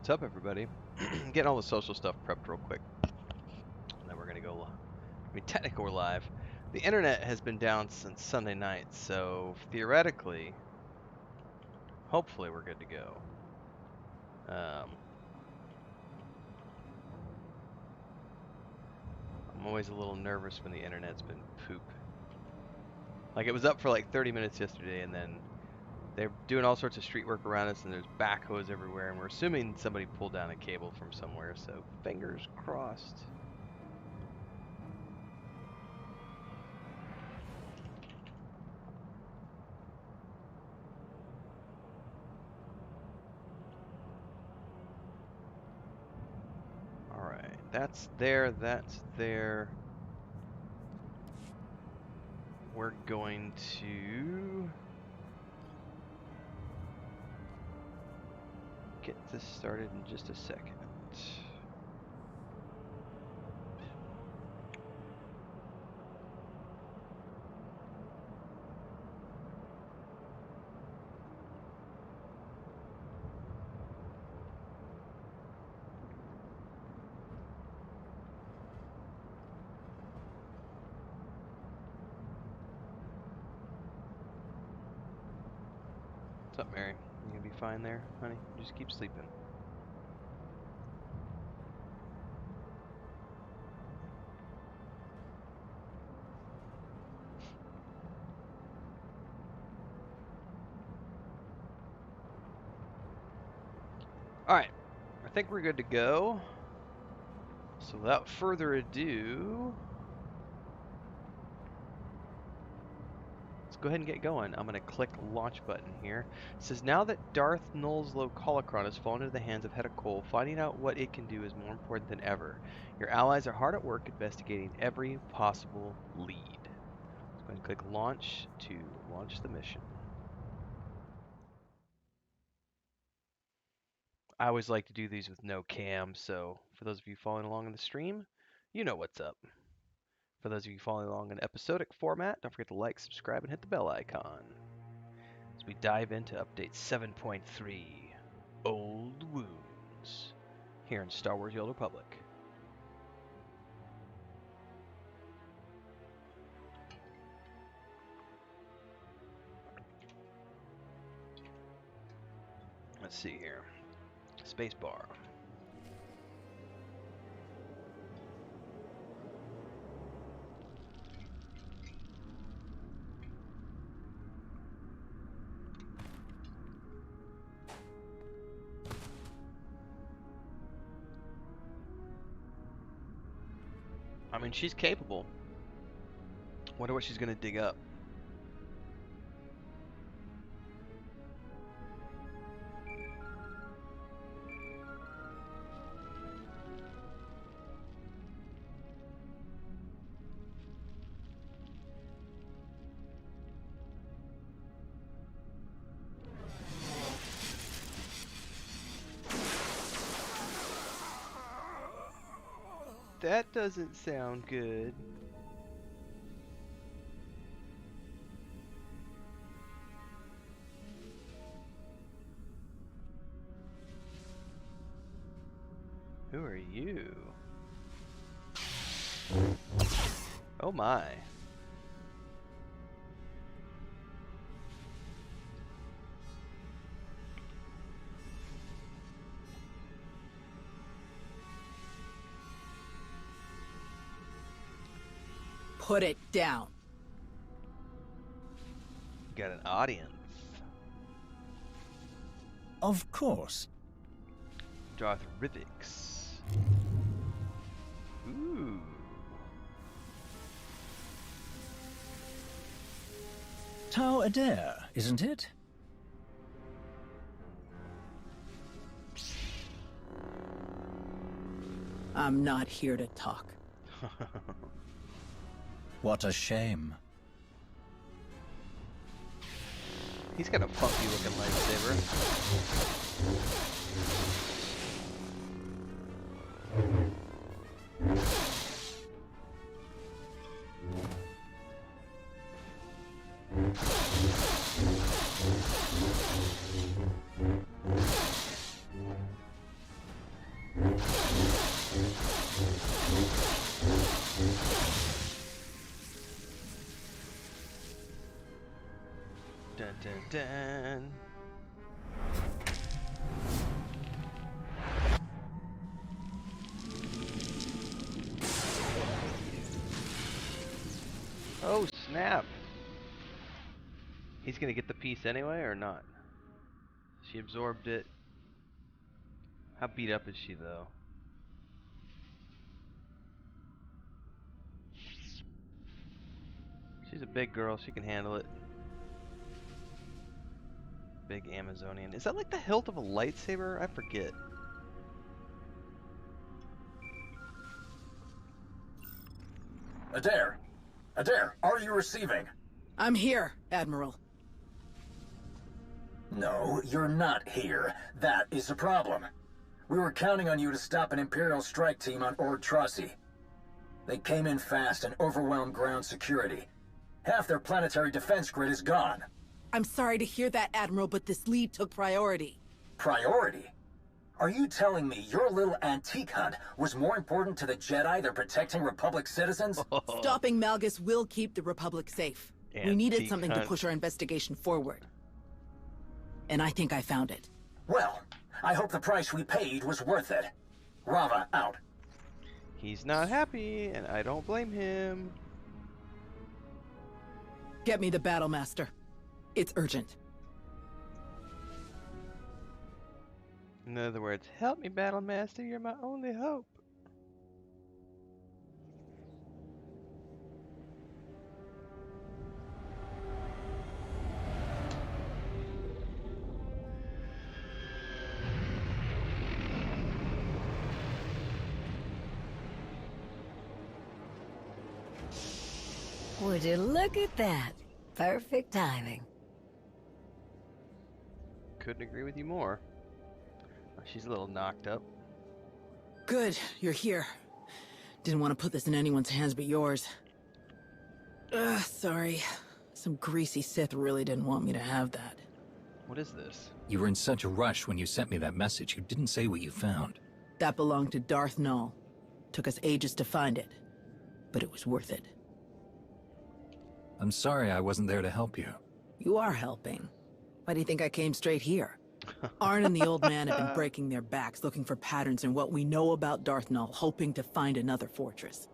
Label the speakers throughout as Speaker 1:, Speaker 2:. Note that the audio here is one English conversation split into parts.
Speaker 1: What's up, everybody? Getting all the social stuff prepped real quick. And then we're going to go. I mean, technically, we're live. The internet has been down since Sunday night, so theoretically, hopefully, we're good to go. I'm always a little nervous when the internet's been poop. Like, it was up for like 30 minutes yesterday, and then they're doing all sorts of street work around us, and there's backhoes everywhere, and we're assuming somebody pulled down a cable from somewhere, so fingers crossed. Alright, that's there, that's there. We're going to get this started in just a second. What's up, Mary? You gonna be fine there, honey? Just keep sleeping. Alright, I think we're good to go. So without further ado, let's go ahead and get going. I'm going to click launch button here. It says, now that Darth Nulslo Holocron has fallen into the hands of Hedda, finding out what it can do is more important than ever. Your allies are hard at work investigating every possible lead. Let's go ahead and click launch to launch the mission. I always like to do these with no cam, so for those of you following along in the stream, you know what's up. For those of you following along in episodic format, don't forget to like, subscribe, and hit the bell icon as we dive into update 7.3, Old Wounds, here in Star Wars: The Old Republic. Let's see here. Spacebar. I mean, she's capable. Wonder what she's gonna dig up. That doesn't sound good. Who are you? Oh my.
Speaker 2: Put it down.
Speaker 1: Got an audience.
Speaker 3: Of course.
Speaker 1: Darth Rivix. Ooh.
Speaker 3: Tau Adair, isn't it?
Speaker 2: I'm not here to talk.
Speaker 3: What a shame.
Speaker 1: He's got a funky looking lightsaber. Dun dun dun. Oh snap! He's gonna get the piece anyway, or not? She absorbed it. How beat up is she, though? She's a big girl. She can handle it. Big Amazonian. Is that like the hilt of a lightsaber? I forget.
Speaker 4: Adair! Adair, are you receiving?
Speaker 2: I'm here, Admiral.
Speaker 4: No, you're not here. That is the problem. We were counting on you to stop an Imperial strike team on Ord Trossi. They came in fast and overwhelmed ground security. Half their planetary defense grid is gone.
Speaker 2: I'm sorry to hear that, Admiral, but this lead took priority.
Speaker 4: Priority? Are you telling me your little antique hunt was more important to the Jedi than protecting Republic citizens?
Speaker 2: Stopping Malgus will keep the Republic safe. We needed
Speaker 1: Antique
Speaker 2: something
Speaker 1: hunt.
Speaker 2: to push our investigation forward. And I think I found it.
Speaker 4: Well, I hope the price we paid was worth it. Rava out.
Speaker 1: He's not happy, and I don't blame him.
Speaker 2: Get me the Battlemaster. It's urgent.
Speaker 1: In other words, help me, Battlemaster. You're my only hope.
Speaker 5: Would you look at that? Perfect timing.
Speaker 1: Couldn't agree with you more. She's a little knocked up.
Speaker 2: Good, you're here. Didn't want to put this in anyone's hands but yours. Sorry. Some greasy Sith really didn't want me to have that.
Speaker 1: What is this?
Speaker 3: You were in such a rush when you sent me that message, you didn't say what you found.
Speaker 2: That belonged to Darth Nul. Took us ages to find it, but it was worth it.
Speaker 3: I'm sorry I wasn't there to help you.
Speaker 2: You are helping. Why do you think I came straight here? Arn and the old man have been breaking their backs, looking for patterns in what we know about Darth Nul, hoping to find another fortress.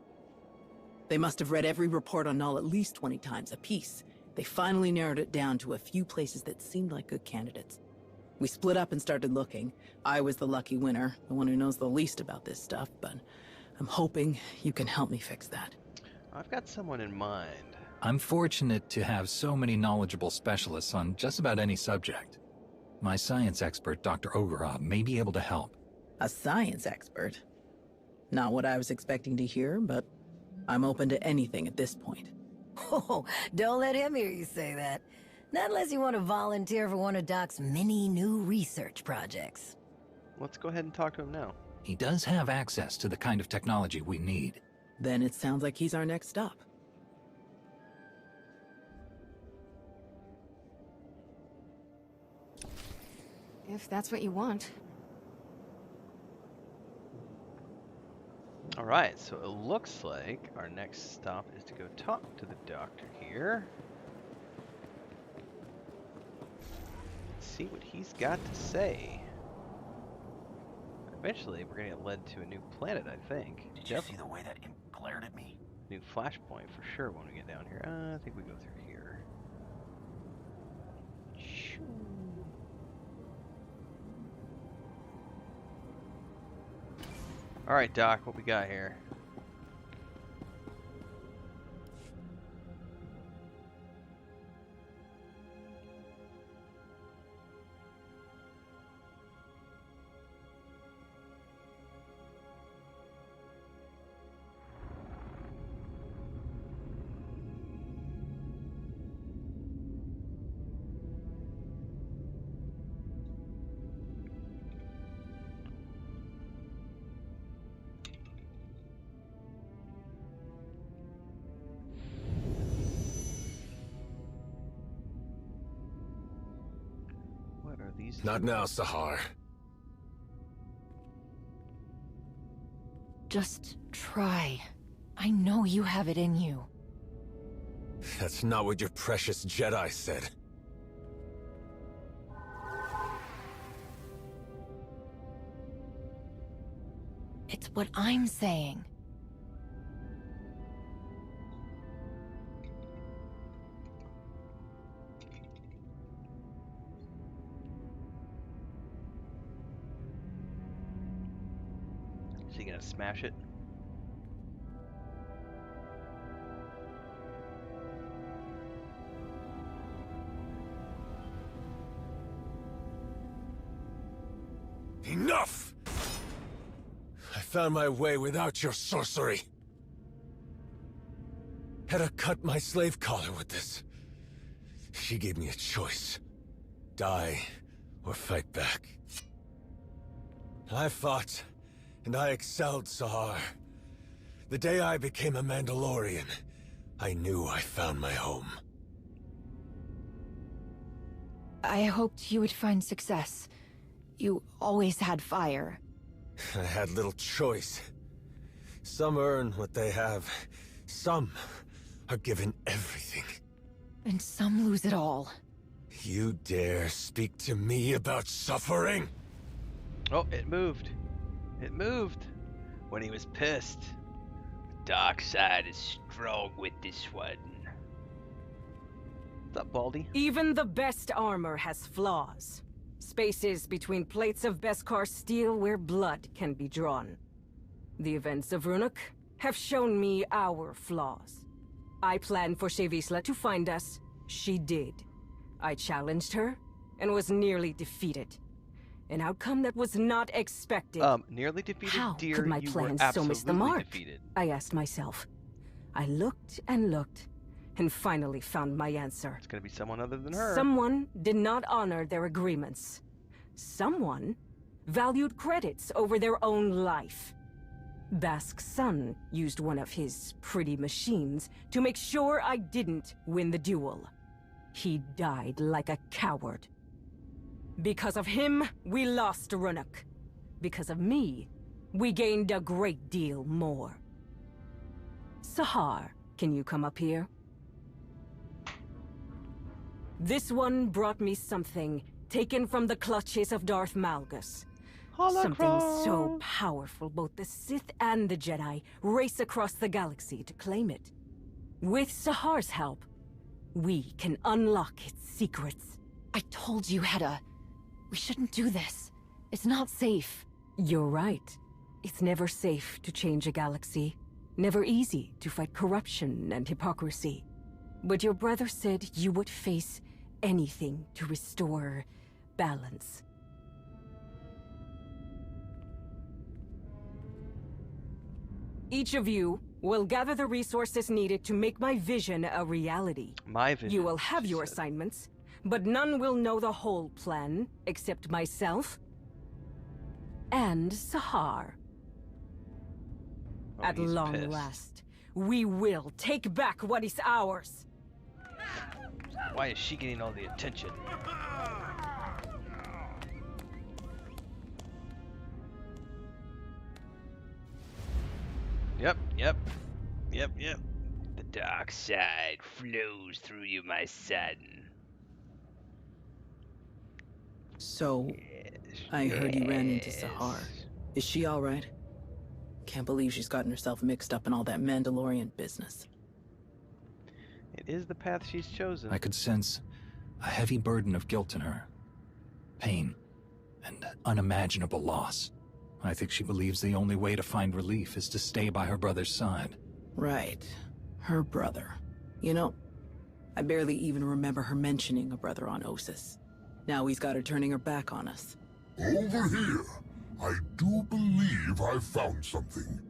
Speaker 2: They must have read every report on Nul at least 20 times apiece. They finally narrowed it down to a few places that seemed like good candidates. We split up and started looking. I was the lucky winner, the one who knows the least about this stuff, but I'm hoping you can help me fix that.
Speaker 1: I've got someone in mind.
Speaker 3: I'm fortunate to have so many knowledgeable specialists on just about any subject. My science expert, Dr. Ogorov, may be able to help.
Speaker 2: A science expert? Not what I was expecting to hear, but I'm open to anything at this point.
Speaker 5: Oh, don't let him hear you say that. Not unless you want to volunteer for one of Doc's many new research projects.
Speaker 1: Let's go ahead and talk to him now.
Speaker 3: He does have access to the kind of technology we need.
Speaker 2: Then it sounds like he's our next stop.
Speaker 6: If that's what you want.
Speaker 1: Alright, so it looks like our next stop is to go talk to the doctor here. See what he's got to say. Eventually, we're gonna get led to a new planet, I think.
Speaker 4: Did you see the way that imp glared at me?
Speaker 1: New flashpoint for sure when we get down here. I think we go through here. Shoo. Alright, Doc, what we got here? What are these?
Speaker 7: Not now, Sahar.
Speaker 6: Just try. I know you have it in you.
Speaker 7: That's not what your precious Jedi said.
Speaker 6: what I'm saying.
Speaker 1: Is he gonna smash it?
Speaker 7: Enough! I found my way without your sorcery. Had to cut my slave collar with this. She gave me a choice. Die, or fight back. I fought, and I excelled, Sahar. The day I became a Mandalorian, I knew I found my home.
Speaker 6: I hoped you would find success. You always had fire.
Speaker 7: I had little choice. Some earn what they have. Some are given everything.
Speaker 6: And some lose it all.
Speaker 7: You dare speak to me about suffering?
Speaker 1: Oh, it moved. It moved. When he was pissed. Dark side is strong with this one. What's up, Baldy?
Speaker 8: Even the best armor has flaws. Spaces between plates of Beskar steel where blood can be drawn. The events of Runuk have shown me our flaws. I planned for Shevisla to find us. She did. I challenged her and was nearly defeated. An outcome that was not expected.
Speaker 1: Nearly defeated,
Speaker 8: How
Speaker 1: dear.
Speaker 8: could my
Speaker 1: You
Speaker 8: plans
Speaker 1: were
Speaker 8: so miss the
Speaker 1: absolutely
Speaker 8: mark?
Speaker 1: defeated.
Speaker 8: I asked myself. I looked and looked, and finally found my answer.
Speaker 1: It's gonna be someone other than her.
Speaker 8: Someone did not honor their agreements. Someone valued credits over their own life. Bask's son used one of his pretty machines to make sure I didn't win the duel. He died like a coward. Because of him, we lost Runuk. Because of me, we gained a great deal more. Sahar, can you come up here? This one brought me something taken from the clutches of Darth Malgus. Something so powerful both the Sith and the Jedi race across the galaxy to claim it. With Sahar's help, we can unlock its secrets.
Speaker 6: I told you, Hedda. We shouldn't do this. It's not safe.
Speaker 8: You're right. It's never safe to change a galaxy. Never easy to fight corruption and hypocrisy. But your brother said you would face anything to restore balance. Each of you will gather the resources needed to make my vision a reality.
Speaker 1: My vision.
Speaker 8: You will have
Speaker 1: she
Speaker 8: your
Speaker 1: said.
Speaker 8: assignments, but none will know the whole plan except myself and Sahar.
Speaker 1: Oh,
Speaker 8: At
Speaker 1: he's
Speaker 8: long
Speaker 1: pissed.
Speaker 8: last, we will take back what is ours.
Speaker 1: Why is she getting all the attention? Yep. The dark side flows through you, my son.
Speaker 2: So,
Speaker 1: Yes,
Speaker 2: I heard you ran into
Speaker 1: yes.
Speaker 2: Sahar. Is she alright? Can't believe she's gotten herself mixed up in all that Mandalorian business.
Speaker 1: It is the path she's chosen.
Speaker 3: I could sense a heavy burden of guilt in her. Pain and unimaginable loss. I think she believes the only way to find relief is to stay by her brother's side.
Speaker 2: Right. Her brother. You know, I barely even remember her mentioning a brother on Ossus. Now he's got her turning her back on us.
Speaker 9: Over here. I do believe I found something.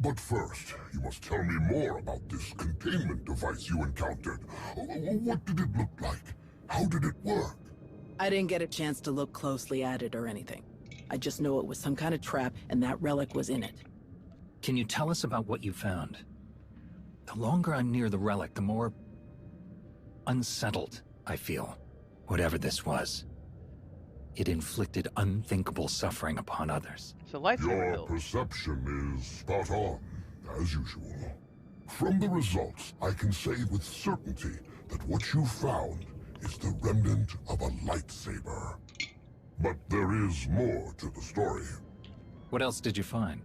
Speaker 9: But first, you must tell me more about this containment device you encountered. What did it look like? How did it work?
Speaker 2: I didn't get a chance to look closely at it or anything. I just know it was some kind of trap and that relic was in it.
Speaker 3: Can you tell us about what you found? The longer I'm near the relic, the more unsettled I feel. Whatever this was, it inflicted unthinkable suffering upon others.
Speaker 1: It's a lightsaber
Speaker 9: Your
Speaker 1: build.
Speaker 9: perception is spot on, as usual. From the results, I can say with certainty that what you found is the remnant of a lightsaber. But there is more to the story.
Speaker 3: What else did you find?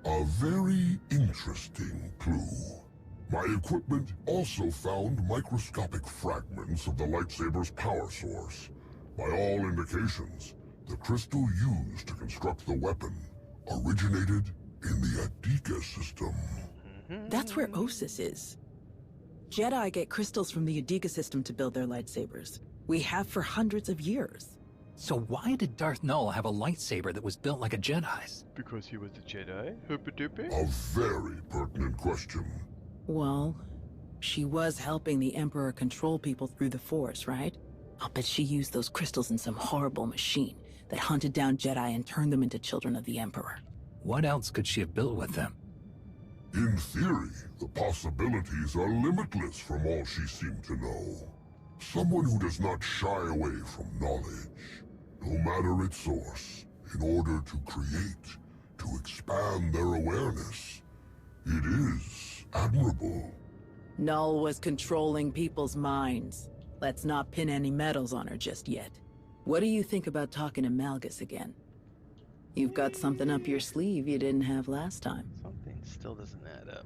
Speaker 9: A very interesting clue. My equipment also found microscopic fragments of the lightsaber's power source. By all indications, the crystal used to construct the weapon originated in the Adika system.
Speaker 2: That's where Osis is. Jedi get crystals from the Adika system to build their lightsabers. We have for hundreds of years.
Speaker 3: So why did Darth Nul have a lightsaber that was built like a Jedi's?
Speaker 1: Because he was a Jedi? Hoopa-doopy?
Speaker 9: A very pertinent question.
Speaker 2: Well, she was helping the Emperor control people through the Force, right? I'll bet she used those crystals in some horrible machine that hunted down Jedi and turned them into children of the Emperor.
Speaker 3: What else could she have built with them?
Speaker 9: In theory, the possibilities are limitless from all she seemed to know. Someone who does not shy away from knowledge, no matter its source, in order to create, to expand their awareness. It is admirable.
Speaker 2: Null was controlling people's minds. Let's not pin any medals on her just yet. What do you think about talking to Malgus again? You've got something up your sleeve you didn't have last time.
Speaker 1: Something still doesn't add up.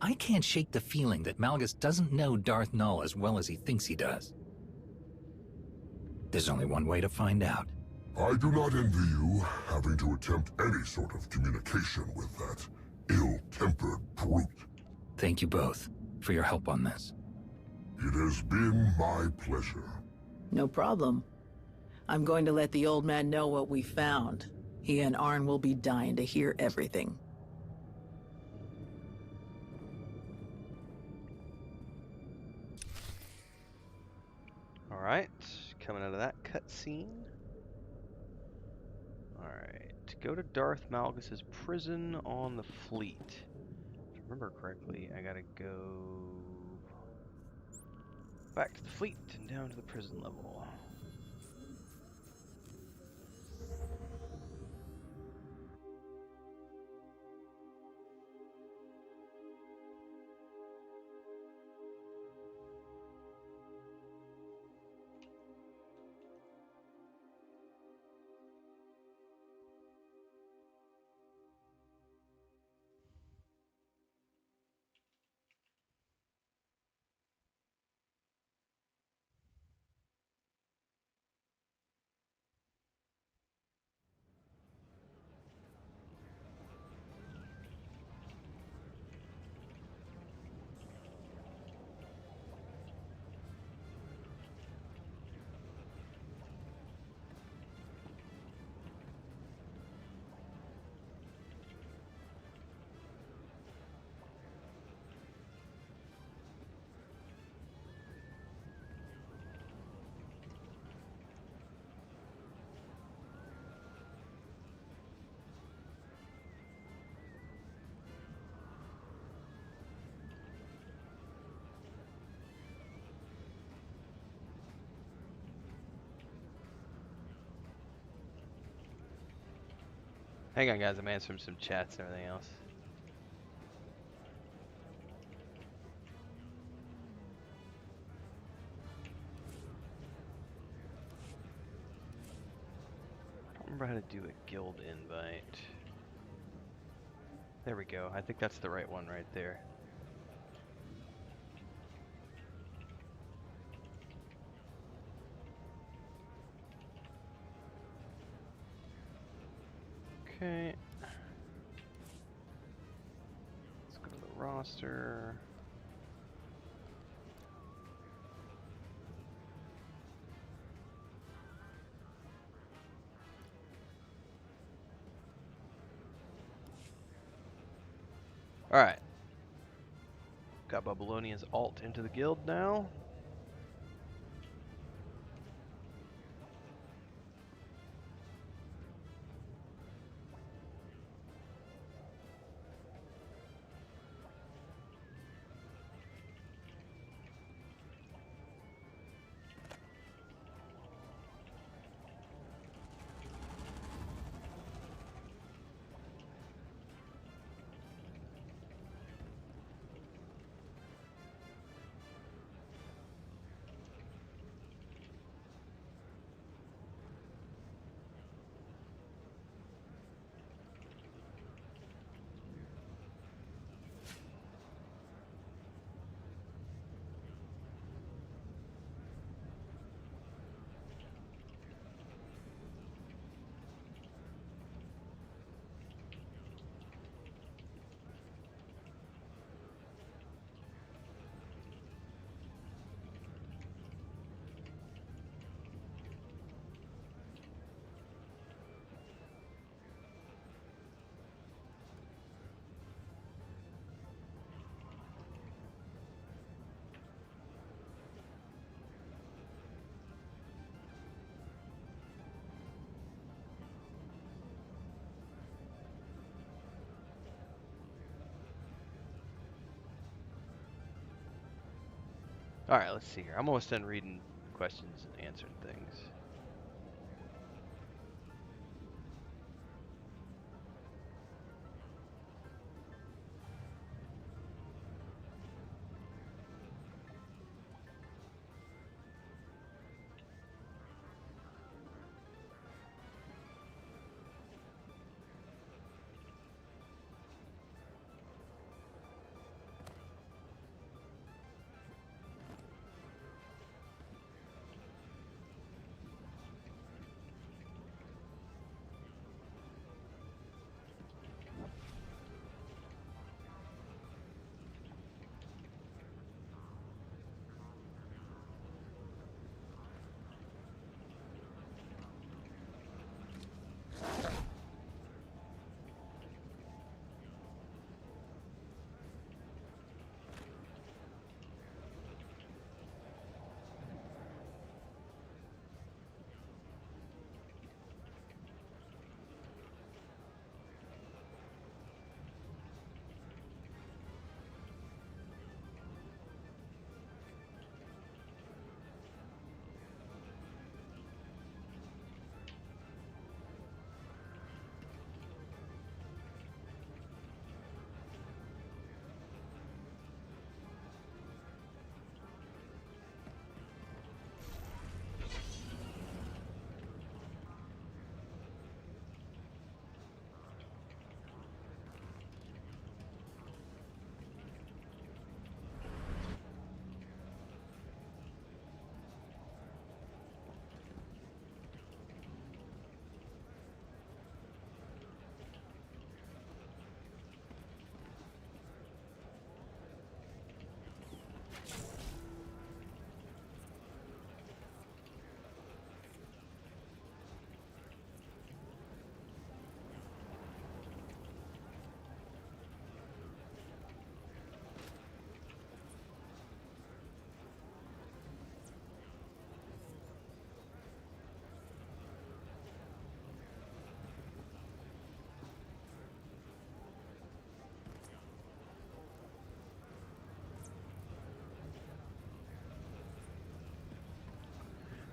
Speaker 3: I can't shake the feeling that Malgus doesn't know Darth Nul as well as he thinks he does. There's only one way to find out.
Speaker 9: I do not envy you having to attempt any sort of communication with that ill-tempered brute.
Speaker 3: Thank you both for your help on this.
Speaker 9: It has been my pleasure.
Speaker 2: No problem. I'm going to let the old man know what we found. He and Arn will be dying to hear everything.
Speaker 1: Alright, coming out of that cutscene. Alright, go to Darth Malgus's prison on the fleet. If I remember correctly, I gotta go back to the fleet and down to the prison level. Hang on guys, I'm answering some chats and everything else. I don't remember how to do a guild invite. There we go, I think that's the right one right there. Okay. Let's go to the roster. Alright. Got Babylonia's alt into the guild now. Alright, let's see here. I'm almost done reading questions and answering things.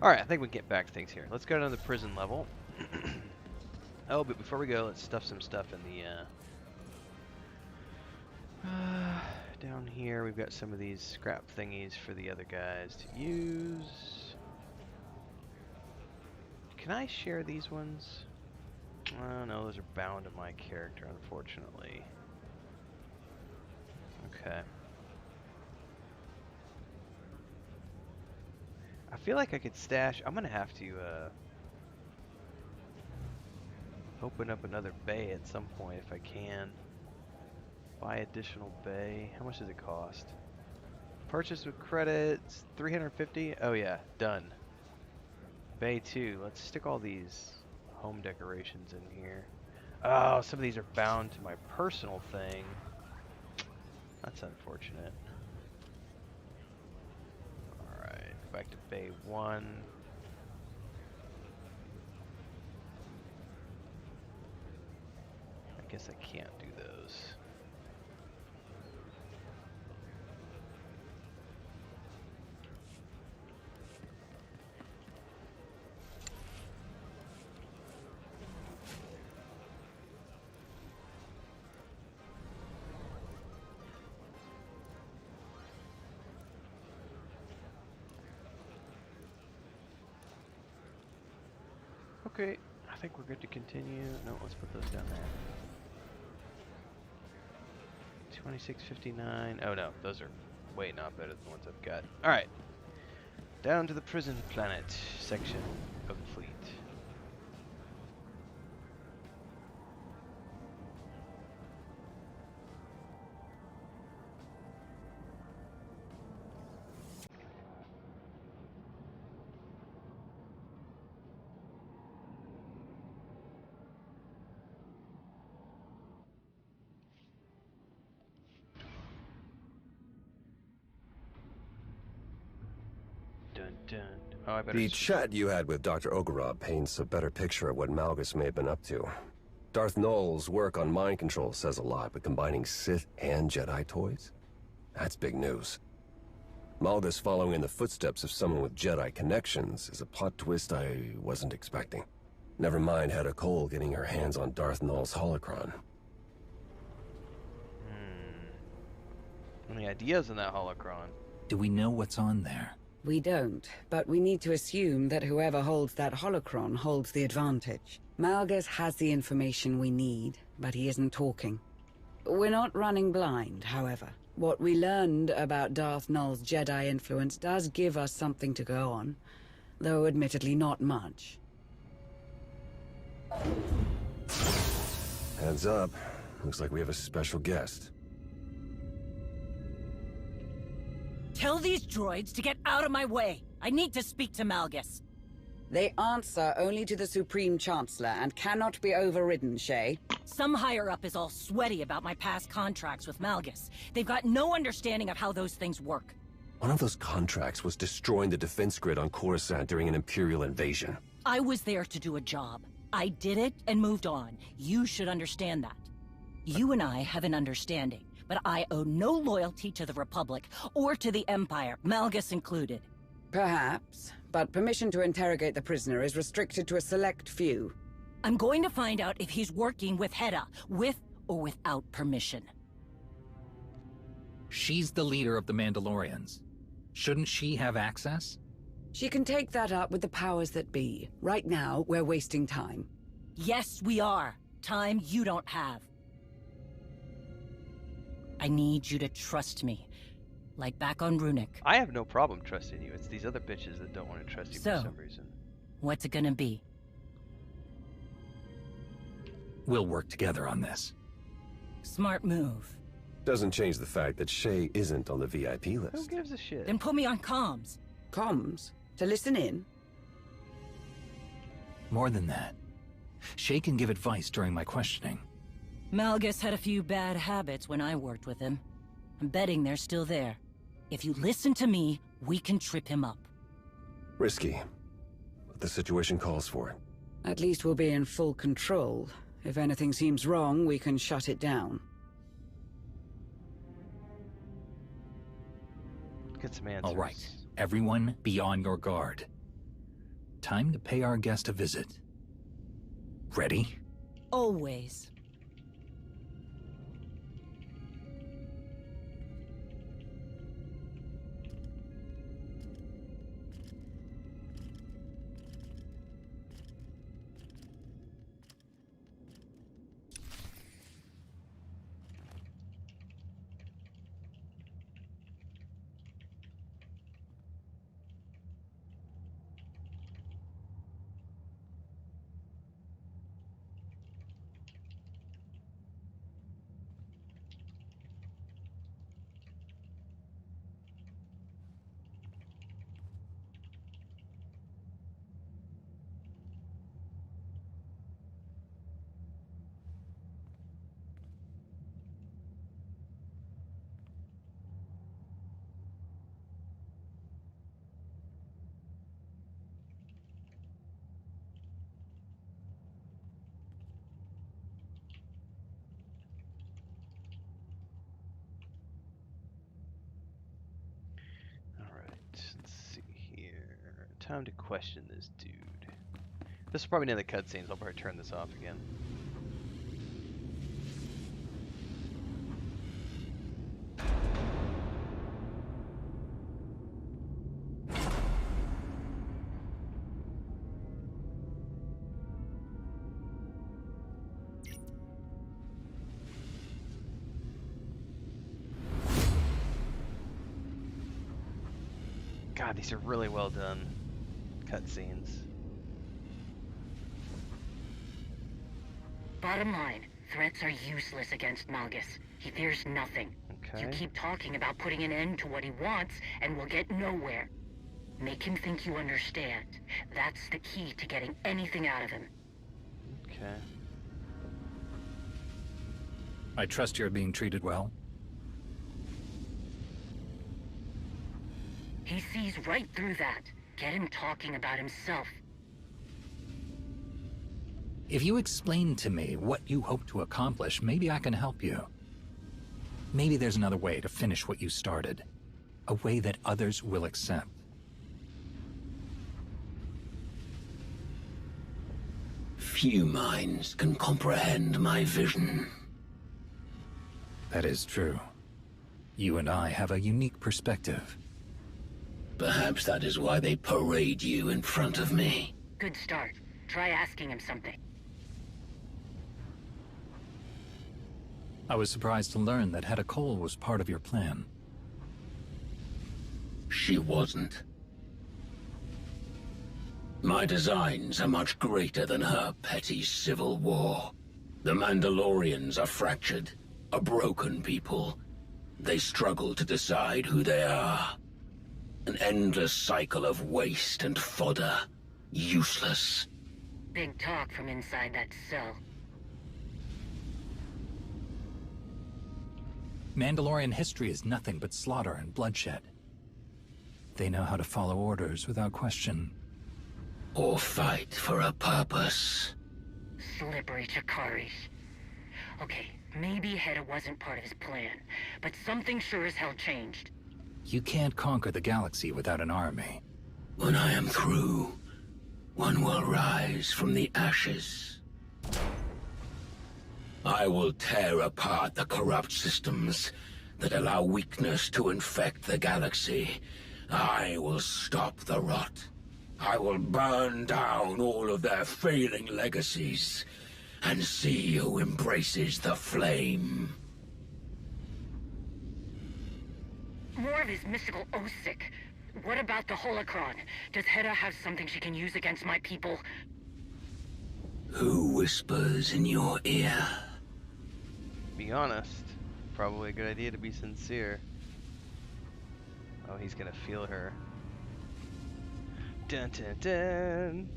Speaker 1: Alright, I think we can get back to things here. Let's go down to the prison level. Oh, but before we go, let's stuff some stuff in the, down here, we've got some of these scrap thingies for the other guys to use. Can I share these ones? Oh, no, those are bound to my character, unfortunately. Okay. I feel like I could stash... I'm gonna have to, open up another bay at some point if I can. Buy additional bay. How much does it cost? Purchase with credits, 350. Oh yeah, done. Bay 2. Let's stick all these home decorations in here. Oh, some of these are bound to my personal thing. That's unfortunate. Alright, go back to Bay 1. I guess I can't do those. Okay, I think we're good to continue. No, let's put those down there. 2659. Oh no, those are way not better than the ones I've got. Alright. Down to the prison planet section of the fleet. Dun dun. Oh, I better
Speaker 10: The chat you had with Dr. Ogorov paints a better picture of what Malgus may have been up to. Darth Null's work on mind control says a lot, but combining Sith and Jedi toys? That's big news. Malgus following in the footsteps of someone with Jedi connections is a plot twist I wasn't expecting. Never mind Hedda Cole getting her hands on Darth Nul's holocron.
Speaker 1: Any ideas on that holocron?
Speaker 3: Do we know what's on there?
Speaker 11: We don't, but we need to assume that whoever holds that holocron holds the advantage. Malgus has the information we need, but he isn't talking. We're not running blind, however. What we learned about Darth Nul's Jedi influence does give us something to go on, though admittedly not much.
Speaker 10: Heads up. Looks like we have a special guest.
Speaker 12: Tell these droids to get out of my way. I need to speak to Malgus.
Speaker 11: They answer only to the Supreme Chancellor and cannot be overridden, Shay.
Speaker 12: Some higher-up is all sweaty about my past contracts with Malgus. They've got no understanding of how those things work.
Speaker 10: One of those contracts was destroying the defense grid on Coruscant during an Imperial invasion.
Speaker 12: I was there to do a job. I did it and moved on. You should understand that. You and I have an understanding, but I owe no loyalty to the Republic or to the Empire, Malgus included.
Speaker 11: Perhaps, but permission to interrogate the prisoner is restricted to a select few.
Speaker 12: I'm going to find out if he's working with Hedda, with or without permission.
Speaker 3: She's the leader of the Mandalorians. Shouldn't she have access?
Speaker 11: She can take that up with the powers that be. Right now, we're wasting time.
Speaker 12: Yes, we are. Time you don't have. I need you to trust me. Like back on Runic.
Speaker 1: I have no problem trusting you. It's these other bitches that don't want to trust you for some reason.
Speaker 12: What's it gonna be?
Speaker 3: We'll work together on this.
Speaker 12: Smart move.
Speaker 10: Doesn't change the fact that Shay isn't on the VIP list.
Speaker 1: Who gives a shit?
Speaker 12: Then put me on comms.
Speaker 11: Comms? To listen in?
Speaker 3: More than that. Shay can give advice during my questioning.
Speaker 12: Malgus had a few bad habits when I worked with him. I'm betting they're still there. If you listen to me, we can trip him up.
Speaker 10: Risky, but the situation calls for it.
Speaker 11: At least we'll be in full control. If anything seems wrong, we can shut it down.
Speaker 1: Get some answers.
Speaker 3: All right. Everyone be on your guard. Time to pay our guest a visit. Ready?
Speaker 12: Always.
Speaker 1: Let's see here. Time to question this dude. This is probably none of the cutscenes. I'll probably turn this off again. God, these are really well done cutscenes.
Speaker 13: Bottom line, threats are useless against Malgus. He fears nothing.
Speaker 1: Okay.
Speaker 13: You keep talking about putting an end to what he wants, and we'll get nowhere. Make him think you understand. That's the key to getting anything out of him.
Speaker 1: Okay.
Speaker 3: I trust you're being treated well.
Speaker 13: He sees right through that. Get him talking about himself.
Speaker 3: If you explain to me what you hope to accomplish, maybe I can help you. Maybe there's another way to finish what you started. A way that others will accept.
Speaker 14: Few minds can comprehend my vision.
Speaker 3: That is true. You and I have a unique perspective.
Speaker 14: Perhaps that is why they parade you in front of me.
Speaker 13: Good start. Try asking him something.
Speaker 3: I was surprised to learn that Hedda Cole was part of your plan.
Speaker 14: She wasn't. My designs are much greater than her petty civil war. The Mandalorians are fractured, a broken people. They struggle to decide who they are. An endless cycle of waste and fodder. Useless.
Speaker 13: Big talk from inside that cell.
Speaker 3: Mandalorian history is nothing but slaughter and bloodshed. They know how to follow orders without question.
Speaker 14: Or fight for a purpose.
Speaker 13: Slippery Chikari. Okay, maybe Hedda wasn't part of his plan, but something sure as hell changed.
Speaker 3: You can't conquer the galaxy without an army.
Speaker 14: When I am through, one will rise from the ashes. I will tear apart the corrupt systems that allow weakness to infect the galaxy. I will stop the rot. I will burn down all of their failing legacies and see who embraces the flame.
Speaker 13: More of his mystical Osik. What about the holocron? Does Hedda have something she can use against my people?
Speaker 14: Who whispers in your ear?
Speaker 1: Be honest. Probably a good idea to be sincere. Oh, he's gonna feel her. Dun dun dun.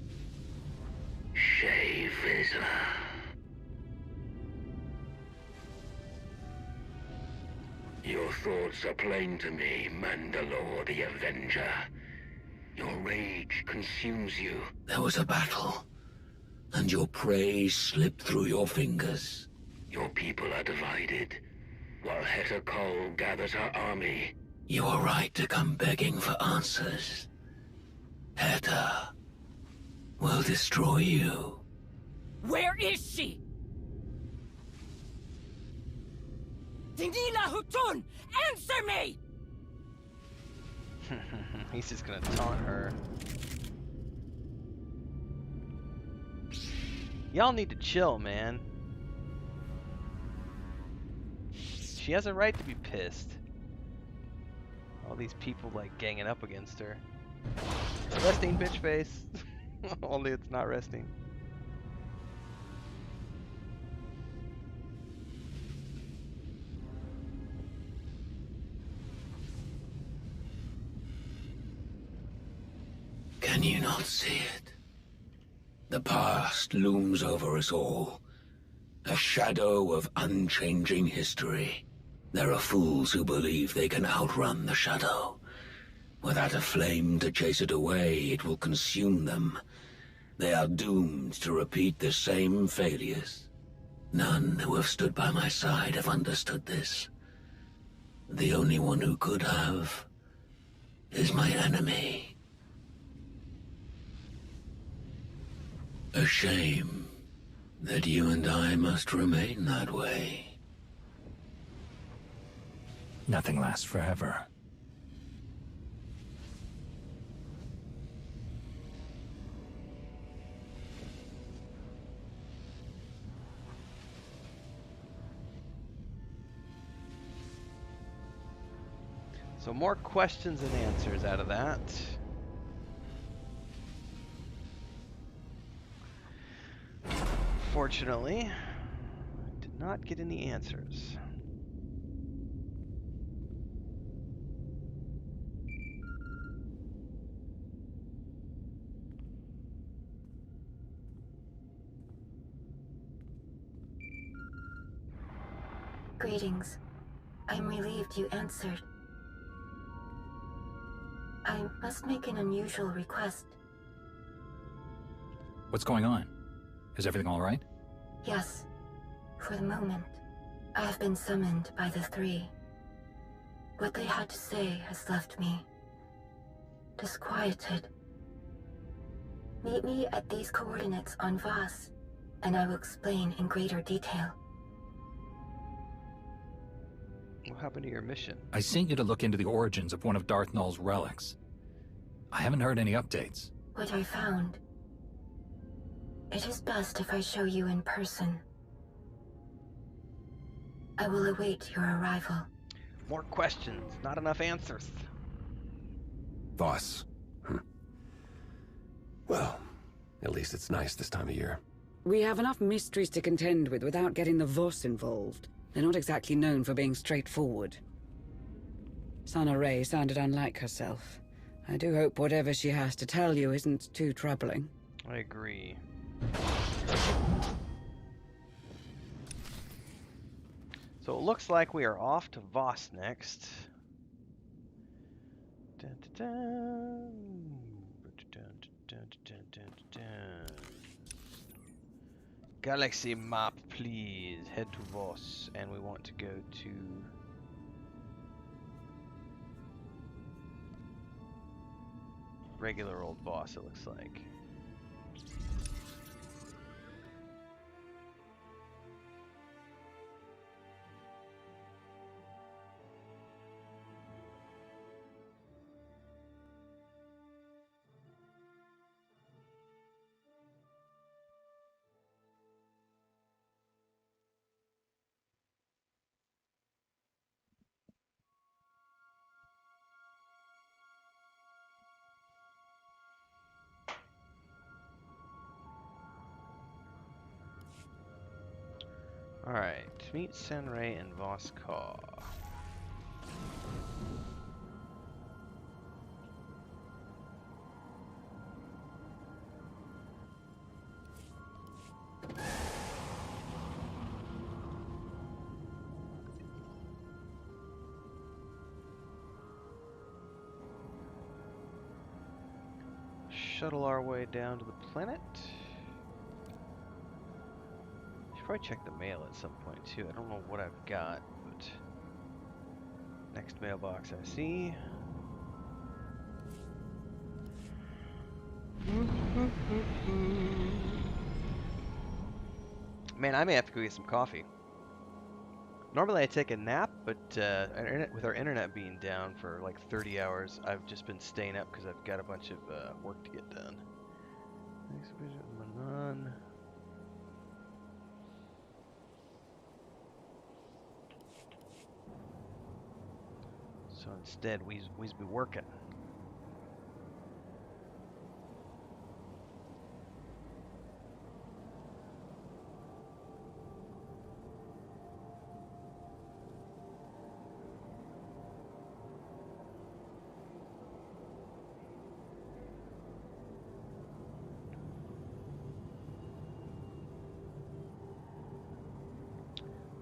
Speaker 14: Shave Vizsla. Your thoughts are plain to me, Mandalore the Avenger. Your rage consumes you. There was a battle, and your prey slipped through your fingers. Your people are divided, while Hedda Cole gathers her army. You are right to come begging for answers. Hedda will destroy you.
Speaker 12: Where is she? Dinila Hutun! Answer me!
Speaker 1: He's just gonna taunt her. Y'all need to chill, man. She has a right to be pissed. All these people like ganging up against her. It's resting, bitch face. Only it's not resting.
Speaker 14: Can you not see it? The past looms over us all. A shadow of unchanging history. There are fools who believe they can outrun the shadow. Without a flame to chase it away, it will consume them. They are doomed to repeat the same failures. None who have stood by my side have understood this. The only one who could have is my enemy. A shame that you and I must remain that way.
Speaker 3: Nothing lasts forever.
Speaker 1: So more questions and answers out of that. Fortunately, I did not get any answers.
Speaker 15: Greetings. I'm relieved you answered. I must make an unusual request.
Speaker 3: What's going on? Is everything all right?
Speaker 15: Yes. For the moment, I have been summoned by the three. What they had to say has left me disquieted. Meet me at these coordinates on Voss, and I will explain in greater detail.
Speaker 1: What happened to your mission?
Speaker 3: I sent you to look into the origins of one of Darth Null's relics. I haven't heard any updates.
Speaker 15: What I found. It is best if I show you in person. I will await your arrival.
Speaker 1: More questions, not enough answers.
Speaker 10: Voss. Well, at least it's nice this time of year.
Speaker 11: We have enough mysteries to contend with without getting the Voss involved. They're not exactly known for being straightforward. Sana Ray sounded unlike herself. I do hope whatever she has to tell you isn't too troubling.
Speaker 1: I agree. So it looks like we are off to Voss next. Dun, dun, dun. Dun, dun, dun, dun, dun. Galaxy map, please. Head to Voss, and we want to go to regular old Voss, it looks like. Alright, meet Senray and Voskar. Shuttle our way down to the planet. Should probably check the mail at some point too. I don't know what I've got, but next mailbox I see. Man, I may have to go get some coffee. Normally I take a nap, but with our internet being down for like 30 hours, I've just been staying up because I've got a bunch of work to get done. So instead, we's be working.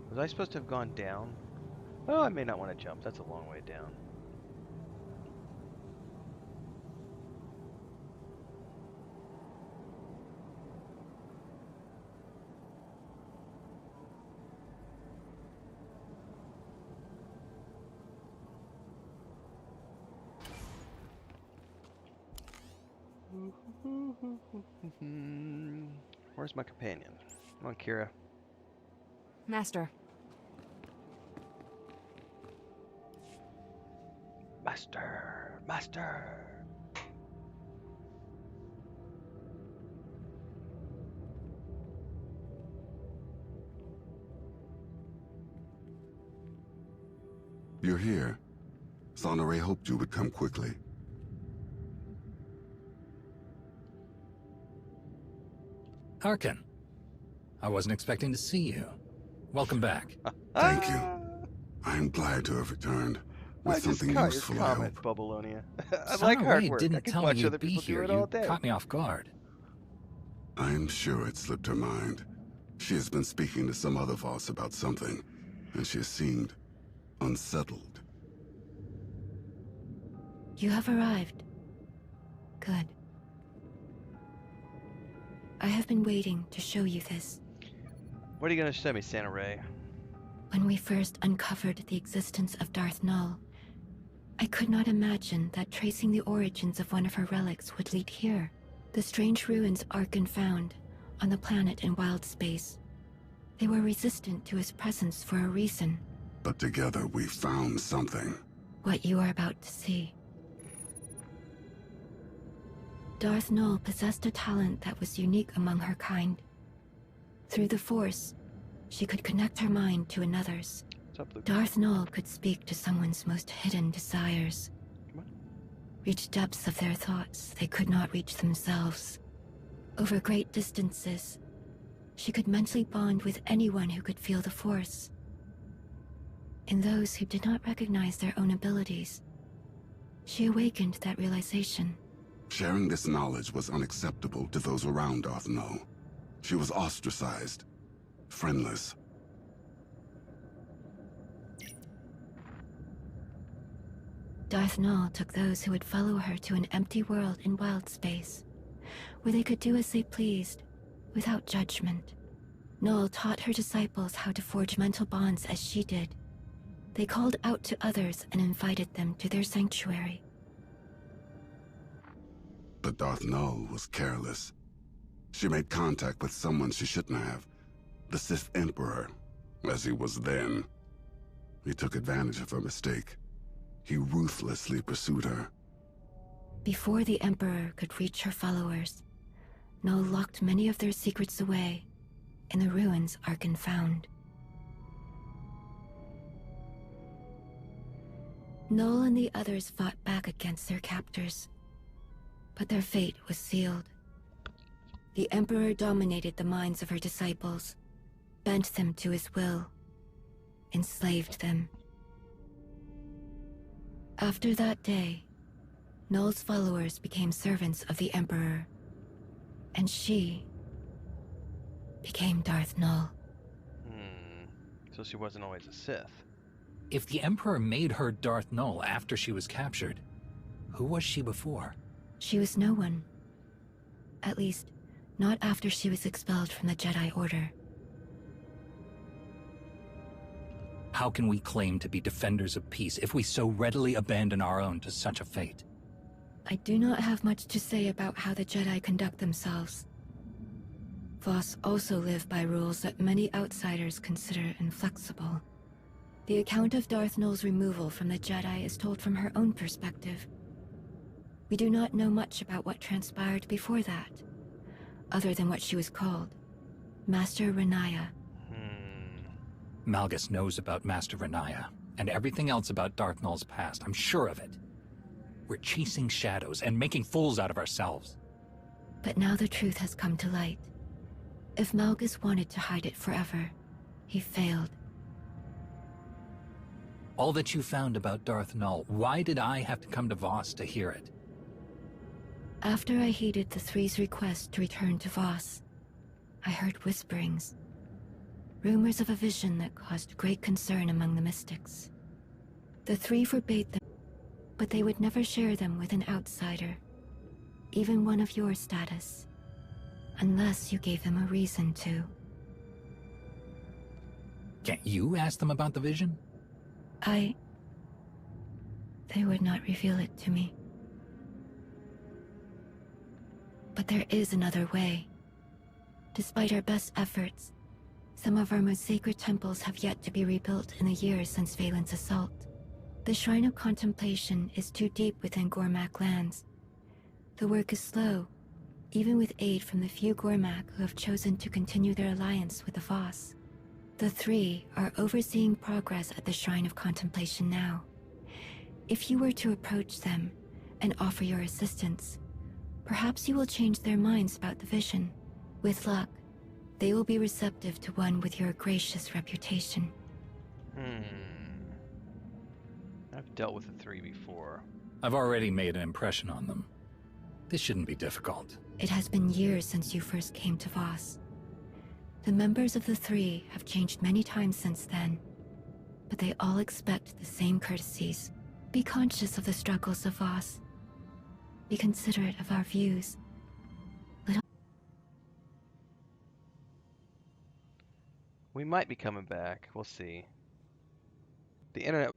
Speaker 1: Was I supposed to have gone down? Oh, I may not want to jump. That's a long way down. Where's my companion? Come on, Kira.
Speaker 6: Master.
Speaker 1: Master. Master.
Speaker 16: You're here. Sana Ray hoped you would come quickly.
Speaker 3: Harkin. I wasn't expecting to see you. Welcome back.
Speaker 16: Thank you. I'm glad to have returned with something useful, I hope.
Speaker 1: Babylonia. I
Speaker 3: Sana
Speaker 1: like hard
Speaker 3: Ray
Speaker 1: work. I
Speaker 3: didn't
Speaker 1: can
Speaker 3: tell me
Speaker 1: watch other
Speaker 3: you'd be
Speaker 1: people do
Speaker 3: here.
Speaker 1: it all
Speaker 3: You
Speaker 1: day.
Speaker 3: caught me off guard.
Speaker 16: I'm sure it slipped her mind. She has been speaking to some other Voss about something, and she has seemed unsettled.
Speaker 15: You have arrived. Good. I have been waiting to show you this.
Speaker 1: What are you going to show me, Santa Ray?
Speaker 15: When we first uncovered the existence of Darth Null, I could not imagine that tracing the origins of one of her relics would lead here. The strange ruins Arkin found on the planet in wild space. They were resistant to his presence for a reason.
Speaker 16: But together we found something.
Speaker 15: What you are about to see. Darth Nul possessed a talent that was unique among her kind. Through the Force, she could connect her mind to another's. Darth Nul could speak to someone's most hidden desires. Reach depths of their thoughts they could not reach themselves. Over great distances, she could mentally bond with anyone who could feel the Force. In those who did not recognize their own abilities, she awakened that realization.
Speaker 16: Sharing this knowledge was unacceptable to those around Darth Nul. She was ostracized, friendless.
Speaker 15: Darth Nul took those who would follow her to an empty world in wild space, where they could do as they pleased, without judgment. Nul taught her disciples how to forge mental bonds as she did. They called out to others and invited them to their sanctuary.
Speaker 16: But Darth Nul was careless. She made contact with someone she shouldn't have. The Sith Emperor, as he was then. He took advantage of her mistake. He ruthlessly pursued her.
Speaker 15: Before the Emperor could reach her followers, Nul locked many of their secrets away in the ruins Arkin found. Nul and the others fought back against their captors, but their fate was sealed. The Emperor dominated the minds of her disciples, bent them to his will, enslaved them. After that day, Nul's followers became servants of the Emperor, and she became Darth Nul.
Speaker 1: So she wasn't always a Sith.
Speaker 3: If the Emperor made her Darth Nul after she was captured, who was she before?
Speaker 15: She was no one. At least, not after she was expelled from the Jedi Order.
Speaker 3: How can we claim to be defenders of peace if we so readily abandon our own to such a fate?
Speaker 15: I do not have much to say about how the Jedi conduct themselves. Voss also live by rules that many outsiders consider inflexible. The account of Darth Nul's removal from the Jedi is told from her own perspective. We do not know much about what transpired before that, other than what she was called, Master Renaya.
Speaker 3: Malgus knows about Master Renaya, and everything else about Darth Nul's past. I'm sure of it. We're chasing shadows and making fools out of ourselves.
Speaker 15: But now the truth has come to light. If Malgus wanted to hide it forever, he failed.
Speaker 3: All that you found about Darth Nul, why did I have to come to Voss to hear it?
Speaker 15: After I heeded the Three's request to return to Voss, I heard whisperings. Rumors of a vision that caused great concern among the mystics. The Three forbade them, but they would never share them with an outsider, even one of your status, unless you gave them a reason to.
Speaker 3: Can't you ask them about the vision?
Speaker 15: They would not reveal it to me. But there is another way. Despite our best efforts, some of our most sacred temples have yet to be rebuilt in the years since Valen's assault. The Shrine of Contemplation is too deep within Gormak lands. The work is slow, even with aid from the few Gormak who have chosen to continue their alliance with the Voss. The Three are overseeing progress at the Shrine of Contemplation now. If you were to approach them and offer your assistance, perhaps you will change their minds about the vision. With luck, they will be receptive to one with your gracious reputation.
Speaker 1: I've dealt with the Three before.
Speaker 3: I've already made an impression on them. This shouldn't be difficult.
Speaker 15: It has been years since you first came to Voss. The members of the Three have changed many times since then, but they all expect the same courtesies. Be conscious of the struggles of Voss. Be considerate of our views.
Speaker 1: We might be coming back. We'll see. The internet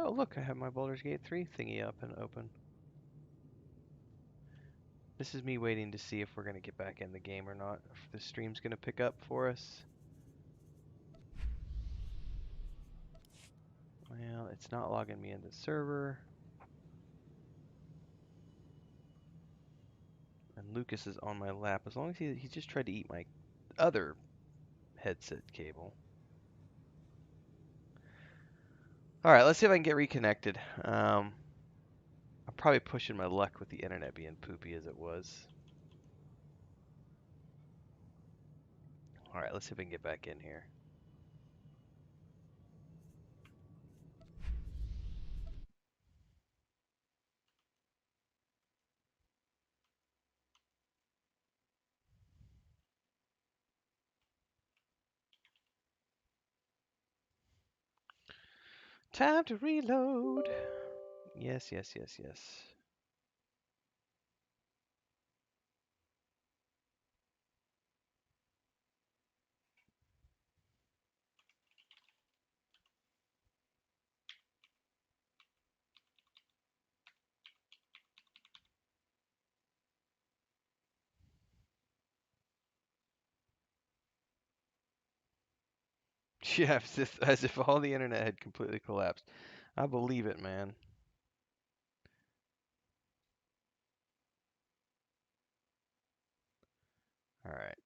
Speaker 1: Oh, look, I have my Baldur's Gate 3 thingy up and open. This is me waiting to see if we're going to get back in the game or not. If the stream's going to pick up for us. Well, it's not logging me into the server. And Lucas is on my lap. As long as he just tried to eat my other headset cable. Alright, let's see if I can get reconnected. I'm probably pushing my luck with the internet being poopy as it was. Alright, let's see if I can get back in here. Time to reload. Yes, yes, yes, yes. Yeah, as if all the internet had completely collapsed. I believe it, man. Alright.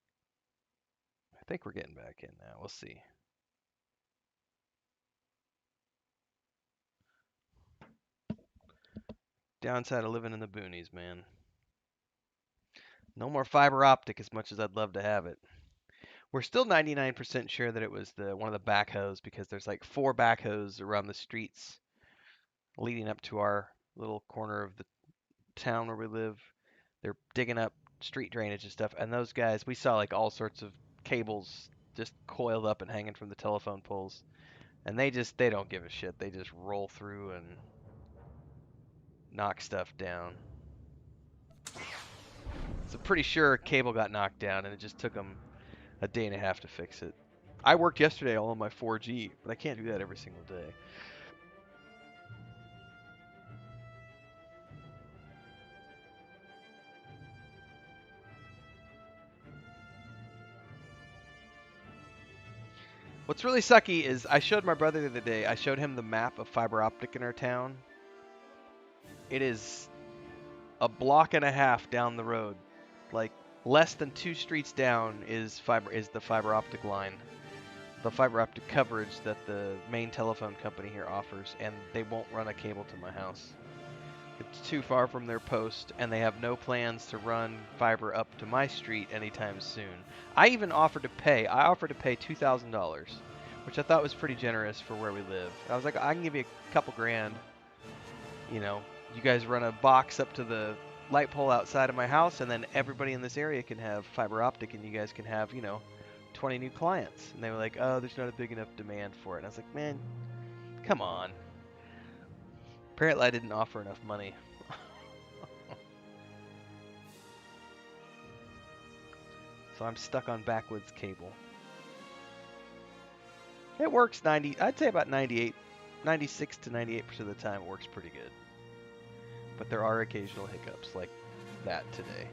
Speaker 1: I think we're getting back in now. We'll see. Downside of living in the boonies, man. No more fiber optic as much as I'd love to have it. We're still 99% sure that it was one of the backhoes because there's like 4 backhoes around the streets leading up to our little corner of the town where we live. They're digging up street drainage and stuff, and those guys, we saw like all sorts of cables just coiled up and hanging from the telephone poles, and they don't give a shit. They just roll through and knock stuff down. So pretty sure cable got knocked down, and it just took them a day and a half to fix it. I worked yesterday all on my 4G, but I can't do that every single day. What's really sucky is I showed my brother the other day, I showed him the map of fiber optic in our town. It is a block and a half down the road. Like less than 2 streets down is the fiber optic line. The fiber optic coverage that the main telephone company here offers, and they won't run a cable to my house. It's too far from their post, and they have no plans to run fiber up to my street anytime soon. I even offered to pay. I offered to pay $2,000, which I thought was pretty generous for where we live. I was like, I can give you a couple grand. You know, you guys run a box up to the light pole outside of my house, and then everybody in this area can have fiber optic, and you guys can have, 20 new clients. And they were like, oh, there's not a big enough demand for it. And I was like, man, come on. Apparently I didn't offer enough money. So I'm stuck on backwoods cable. It works I'd say about 96 to 98% of the time it works pretty good. But there are occasional hiccups like that today.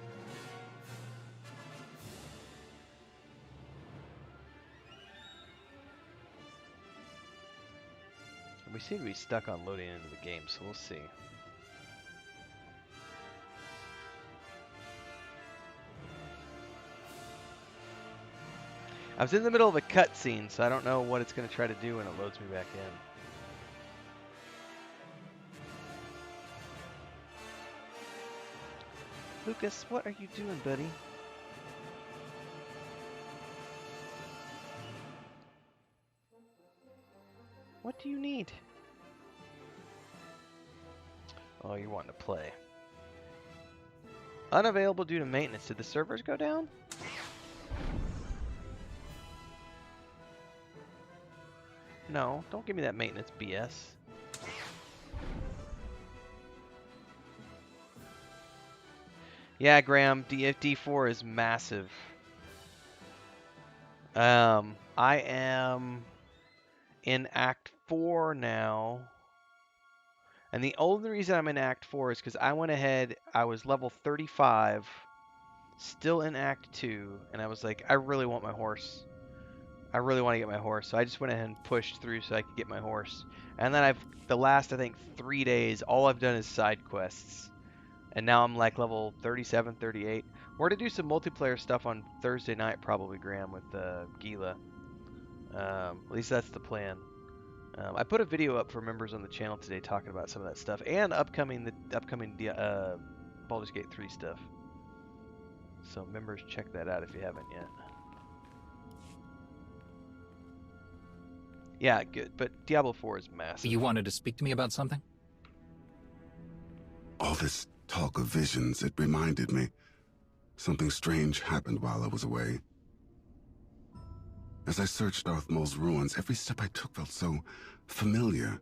Speaker 1: And we seem to be stuck on loading into the game, so we'll see. I was in the middle of a cutscene, so I don't know what it's going to try to do when it loads me back in. Lucas, what are you doing, buddy? What do you need? Oh, you're wanting to play. Unavailable due to maintenance. Did the servers go down? No, don't give me that maintenance BS. Yeah, Graham, D4 is massive. I am in Act 4 now. And the only reason I'm in Act 4 is because I went ahead, I was level 35, still in Act 2, and I was like, I really want my horse. I really want to get my horse, so I just went ahead and pushed through so I could get my horse. And then the last, I think, 3 days, all I've done is side quests. And now I'm like level 37, 38. We're to do some multiplayer stuff on Thursday night, probably, Graham, with Gila. At least that's the plan. I put a video up for members on the channel today talking about some of that stuff and the upcoming Baldur's Gate 3 stuff. So members, check that out if you haven't yet. Yeah, good. But Diablo 4 is massive.
Speaker 3: You wanted to speak to me about something?
Speaker 16: All this talk of visions, it reminded me. Something strange happened while I was away. As I searched Darth Maul's ruins, every step I took felt so familiar.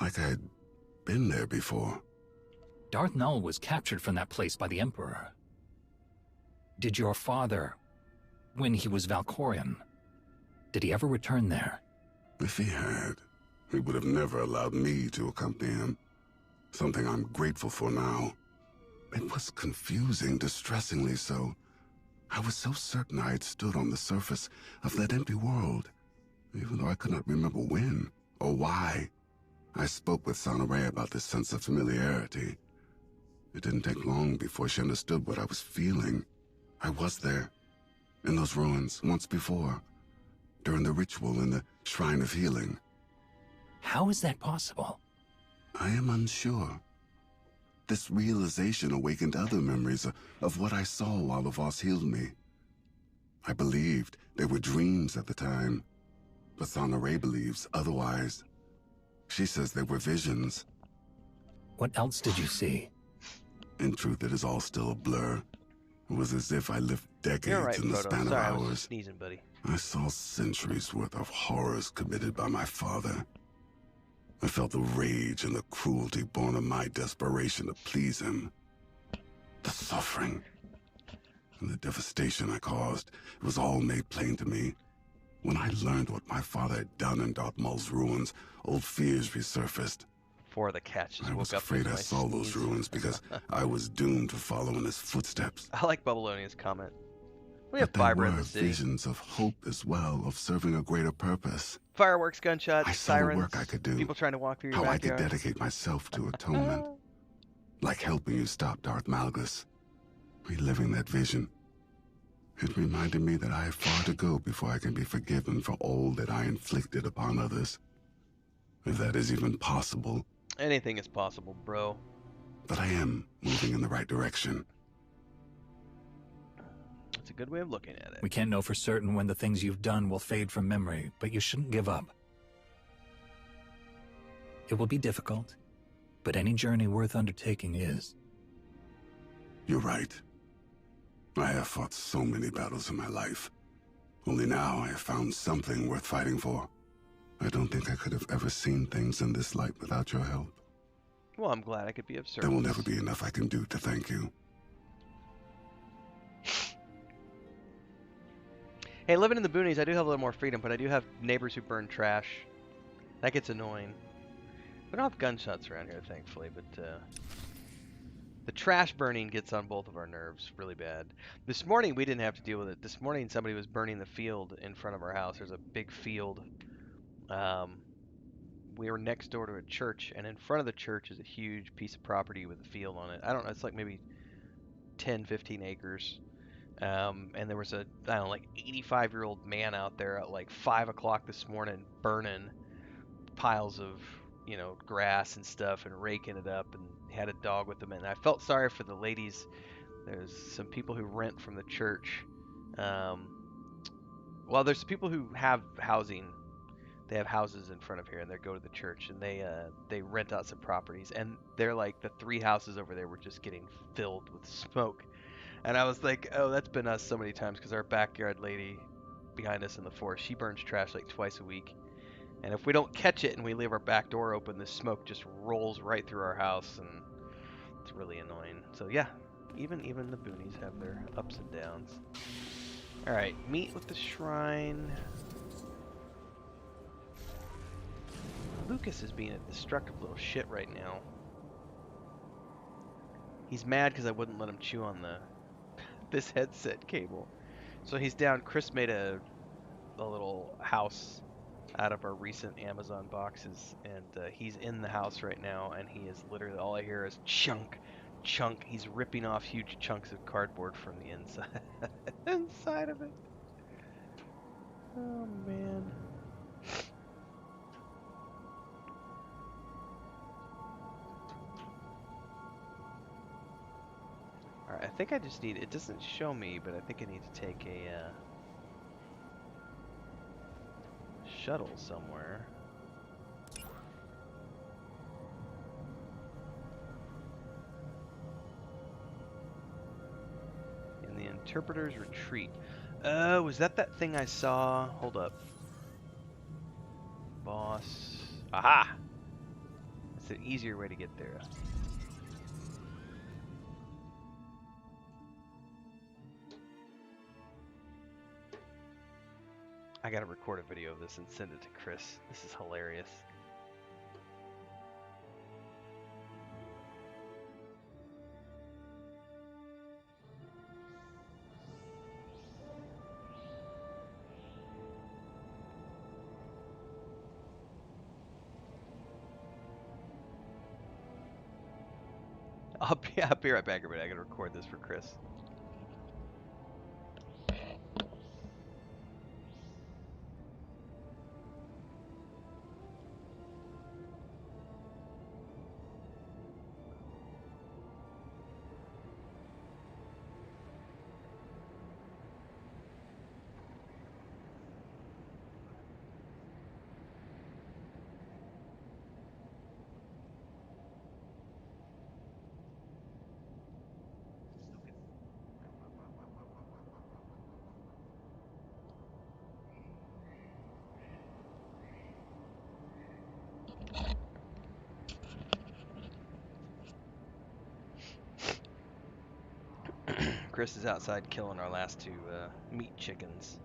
Speaker 16: Like I had been there before.
Speaker 3: Darth Null was captured from that place by the Emperor. Did your father, when he was Valkorion, did he ever return there?
Speaker 16: If he had, he would have never allowed me to accompany him. Something I'm grateful for now. It was confusing, distressingly so. I was so certain I had stood on the surface of that empty world, even though I could not remember when or why. I spoke with Sonoray about this sense of familiarity. It didn't take long before she understood what I was feeling. I was there, in those ruins, once before, during the ritual in the Shrine of Healing.
Speaker 3: How is that possible?
Speaker 16: I am unsure. This realization awakened other memories of what I saw while the Voss healed me. I believed they were dreams at the time, but Sonoray believes otherwise. She says they were visions.
Speaker 3: What else did you see?
Speaker 16: In truth, it is all still a blur. It was as if I lived decades in the span of hours.
Speaker 1: I was sneezing, buddy.
Speaker 16: I saw centuries worth of horrors committed by my father. I felt the rage and the cruelty born of my desperation to please him. The suffering and the devastation I caused, it was all made plain to me. When I learned what my father had done in Darth Maul's ruins, old fears resurfaced.
Speaker 1: For the catch,
Speaker 16: I was afraid I saw those ruins because I was doomed to follow in his footsteps.
Speaker 1: I like Bubblonia's comment. We have
Speaker 16: But there
Speaker 1: fiber
Speaker 16: were
Speaker 1: in the city.
Speaker 16: visions of hope as well, of serving a greater purpose.
Speaker 1: Fireworks, gunshots,
Speaker 16: I saw
Speaker 1: sirens,
Speaker 16: the work I could do,
Speaker 1: people trying to walk through your
Speaker 16: how
Speaker 1: backyard.
Speaker 16: I could dedicate myself to atonement. Like helping you stop Darth Malgus. Reliving that vision. It reminded me that I have far to go before I can be forgiven for all that I inflicted upon others. If that is even possible.
Speaker 1: Anything is possible, bro.
Speaker 16: But I am moving in the right direction.
Speaker 1: That's a good way of looking at it.
Speaker 3: We can't know for certain when the things you've done will fade from memory, but you shouldn't give up. It will be difficult, but any journey worth undertaking is.
Speaker 16: You're right. I have fought so many battles in my life. Only now I have found something worth fighting for. I don't think I could have ever seen things in this light without your help.
Speaker 1: Well, I'm glad I could be of service.
Speaker 16: There will never be enough I can do to thank you.
Speaker 1: Hey, living in the boonies, I do have a little more freedom, but I do have neighbors who burn trash. That gets annoying. We don't have gunshots around here, thankfully, but the trash burning gets on both of our nerves really bad. This morning, we didn't have to deal with it. This morning, somebody was burning the field in front of our house. There's a big field. We were next door to a church, and in front of the church is a huge piece of property with a field on it. I don't know, it's like maybe 10, 15 acres. And there was a, I don't know, like 85-year-old man out there at like 5 o'clock this morning burning piles of, you know, grass and stuff and raking it up, and had a dog with him. And I felt sorry for the ladies. There's some people who rent from the church. Well, there's people who have housing. They have houses in front of here, and they go to the church, and they rent out some properties. And they're like, the 3 houses over there were just getting filled with smoke. And I was like, oh, that's been us so many times, because our backyard lady behind us in the forest, she burns trash like twice a week. And if we don't catch it and we leave our back door open, the smoke just rolls right through our house, and it's really annoying. So yeah, even the boonies have their ups and downs. All right, meet with the shrine. Lucas is being a destructive little shit right now. He's mad because I wouldn't let him chew on this headset cable. So he's down. Chris made a little house out of our recent Amazon boxes, and he's in the house right now, and he is literally, all I hear is chunk, chunk. He's ripping off huge chunks of cardboard from the inside of it. Oh man. Alright, I think I just need, it doesn't show me, but I think I need to take a shuttle somewhere. In the Interpreter's Retreat. Was that thing I saw? Hold up. Boss. Aha! It's an easier way to get there. I gotta record a video of this and send it to Chris. This is hilarious. I'll be right back, everybody. I gotta record this for Chris. Chris is outside killing our last two meat chickens.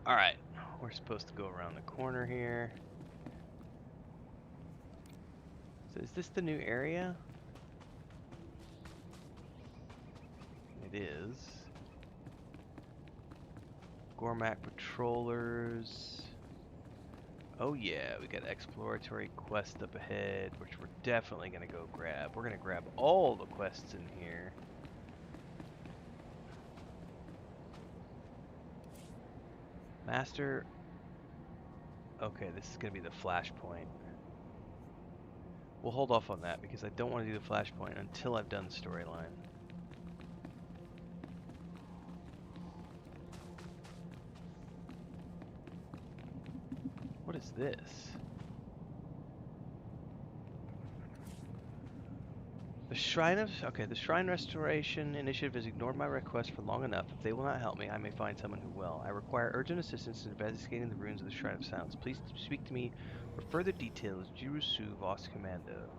Speaker 1: Alright, we're supposed to go around the corner here. So is this the new area? It is. Gormak patrollers. Oh yeah, we got exploratory quest up ahead, which we're definitely gonna go grab. We're gonna grab all the quests in here. Master. Okay, this is gonna be the flashpoint. We'll hold off on that because I don't want to do the flashpoint until I've done the storyline. What is this? The Shrine of... Okay, the Shrine Restoration Initiative has ignored my request for long enough. If they will not help me, I may find someone who will. I require urgent assistance in investigating the ruins of the Shrine of Silence. Please speak to me for further details. Jirusu Voss Commando.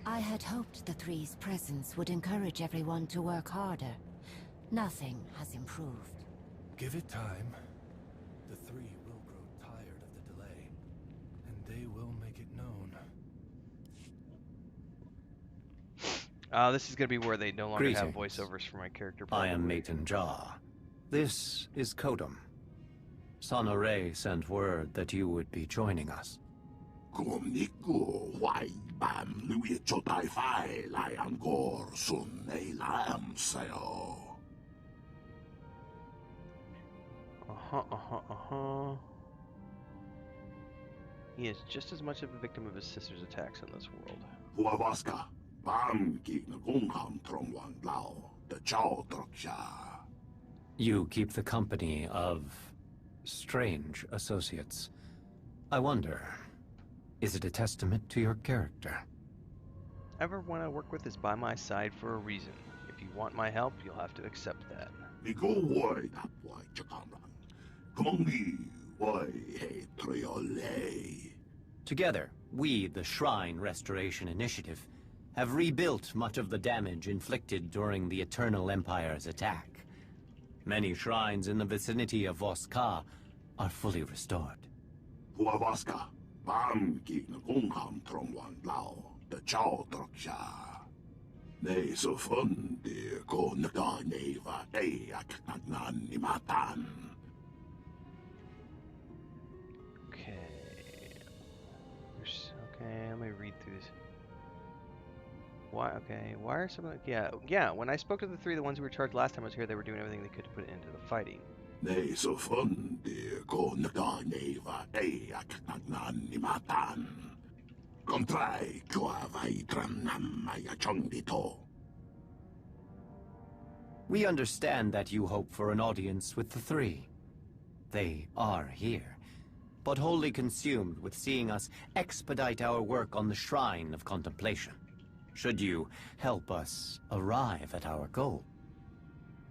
Speaker 17: I had hoped the Three's presence would encourage everyone to work harder. Nothing has improved.
Speaker 3: Give it time. The Three will grow tired of the delay, and they will make it known.
Speaker 1: This is going to be where they no longer have voiceovers for my character.
Speaker 18: I am Maton Jar. This is Kodum. Sonore sent word that you would be joining us.
Speaker 1: He is just as much of a victim of his sister's attacks in this world.
Speaker 9: Huavaska, Bamki Nagungham Trongwan Lao, the Chow Troksha.
Speaker 18: You keep the company of strange associates. I wonder, is it a testament to your character?
Speaker 1: Everyone I work with is by my side for a reason. If you want my help, you'll have to accept that.
Speaker 18: Together, we, the Shrine Restoration Initiative, have rebuilt much of the damage inflicted during the Eternal Empire's attack. Many shrines in the vicinity of Voska are fully restored.
Speaker 9: Huavaska, Bamki Nagungham Trongwan Lao, the Chow Troksha. Ne so fun de ko naga neva de aknan ni matan.
Speaker 1: Okay, let me read through this. Why? Okay, why are some of the... Yeah, when I spoke to the three, the ones who were charged last time I was here, they were doing everything they could to put it into the fighting.
Speaker 9: Ne so fun de ko naga neva de aknan ni matan. Kontrai kwa vaidran namaya chongdito.
Speaker 18: We understand that you hope for an audience with the three. They are here, but wholly consumed with seeing us expedite our work on the Shrine of Contemplation. Should you help us arrive at our goal?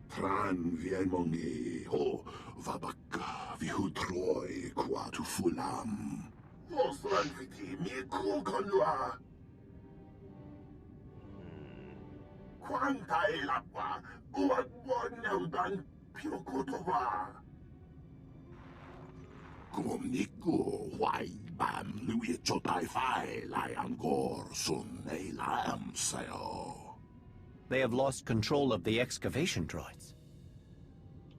Speaker 9: Fran vienmongi ho vabaka vihutroi kwa tu fulam. Vosran viti mi kukonwa. Quanta elapwa uadwan neudan piokotova. Kumniku wai bam lui chotai fai lai angor sun ei lam sayo.
Speaker 18: They have lost control of the excavation droids.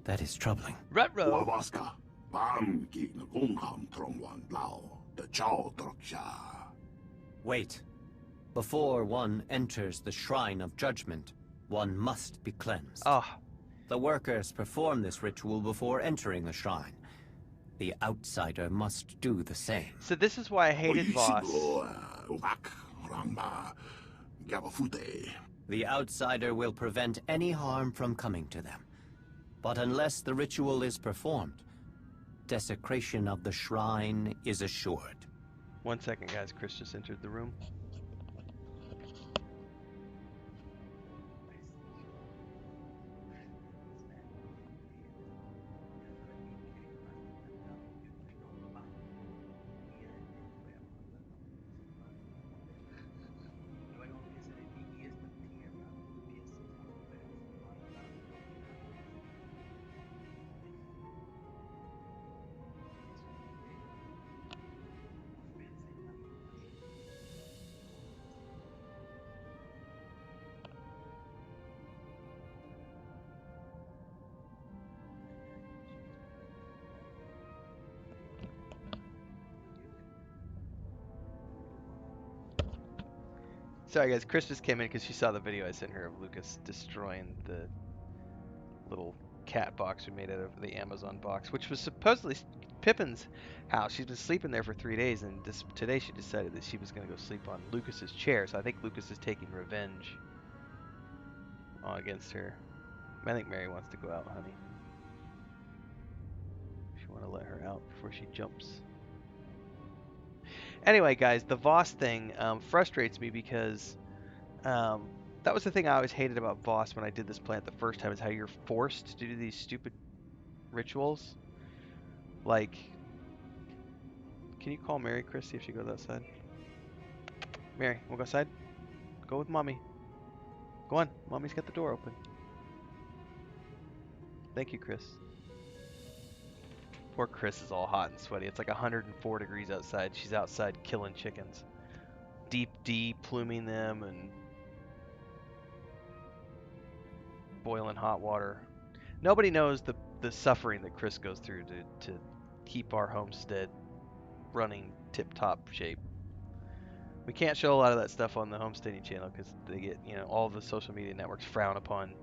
Speaker 18: That is troubling.
Speaker 1: Retro.
Speaker 9: Huavaska, Bam ki Nagungham Trongwan Lao, the Chow Troksha.
Speaker 18: Wait. Before one enters the Shrine of Judgment, one must be cleansed. The workers perform this ritual before entering the shrine. The outsider must do the same.
Speaker 1: So this is why I hated Voss.
Speaker 18: The outsider will prevent any harm from coming to them. But unless the ritual is performed, desecration of the shrine is assured.
Speaker 1: 1 second, guys. Chris just entered the room. Sorry guys, Chris just came in because she saw the video I sent her of Lucas destroying the little cat box we made out of the Amazon box, which was supposedly Pippin's house. She's been sleeping there for 3 days, and today she decided that she was going to go sleep on Lucas's chair, so I think Lucas is taking revenge against her. I think Mary wants to go out, honey. If you want to let her out before she jumps. Anyway, guys, the Voss thing frustrates me because that was the thing I always hated about Voss when I did this plant the first time, is how you're forced to do these stupid rituals. Like, can you call Mary, Chris, see if she goes outside? Mary, wanna go outside? Go with Mommy. Go on, Mommy's got the door open. Thank you, Chris. Poor Chris is all hot and sweaty. It's like 104 degrees outside. She's outside killing chickens. Pluming them and boiling hot water. Nobody knows the suffering that Chris goes through to keep our homestead running tip-top shape. We can't show a lot of that stuff on the homesteading channel because they get, all the social media networks frown upon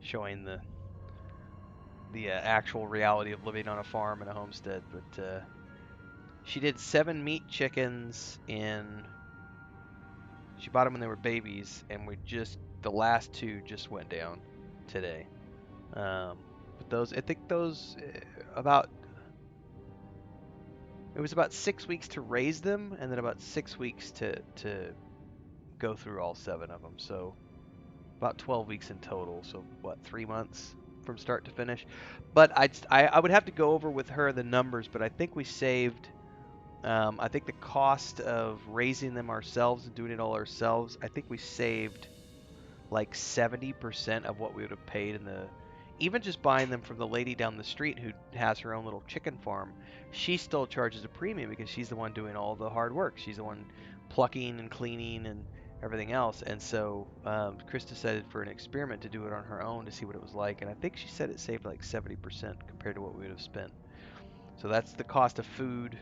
Speaker 1: showing the actual reality of living on a farm and a homestead, but She did 7 meat chickens in. She bought them when they were babies, and the last 2 just went down today. But those, I think those about. It was about 6 weeks to raise them, and then about 6 weeks to go through all 7 of them. So about 12 weeks in total. So what, 3 months from start to finish? But I would have to go over with her the numbers, but I think we saved. I think the cost of raising them ourselves and doing it all ourselves, I think we saved like 70% of what we would have paid in the. Even just buying them from the lady down the street who has her own little chicken farm, she still charges a premium because she's the one doing all the hard work. She's the one plucking and cleaning and everything else. And so Chris decided for an experiment to do it on her own to see what it was like. And I think she said it saved like 70% compared to what we would have spent. So that's the cost of food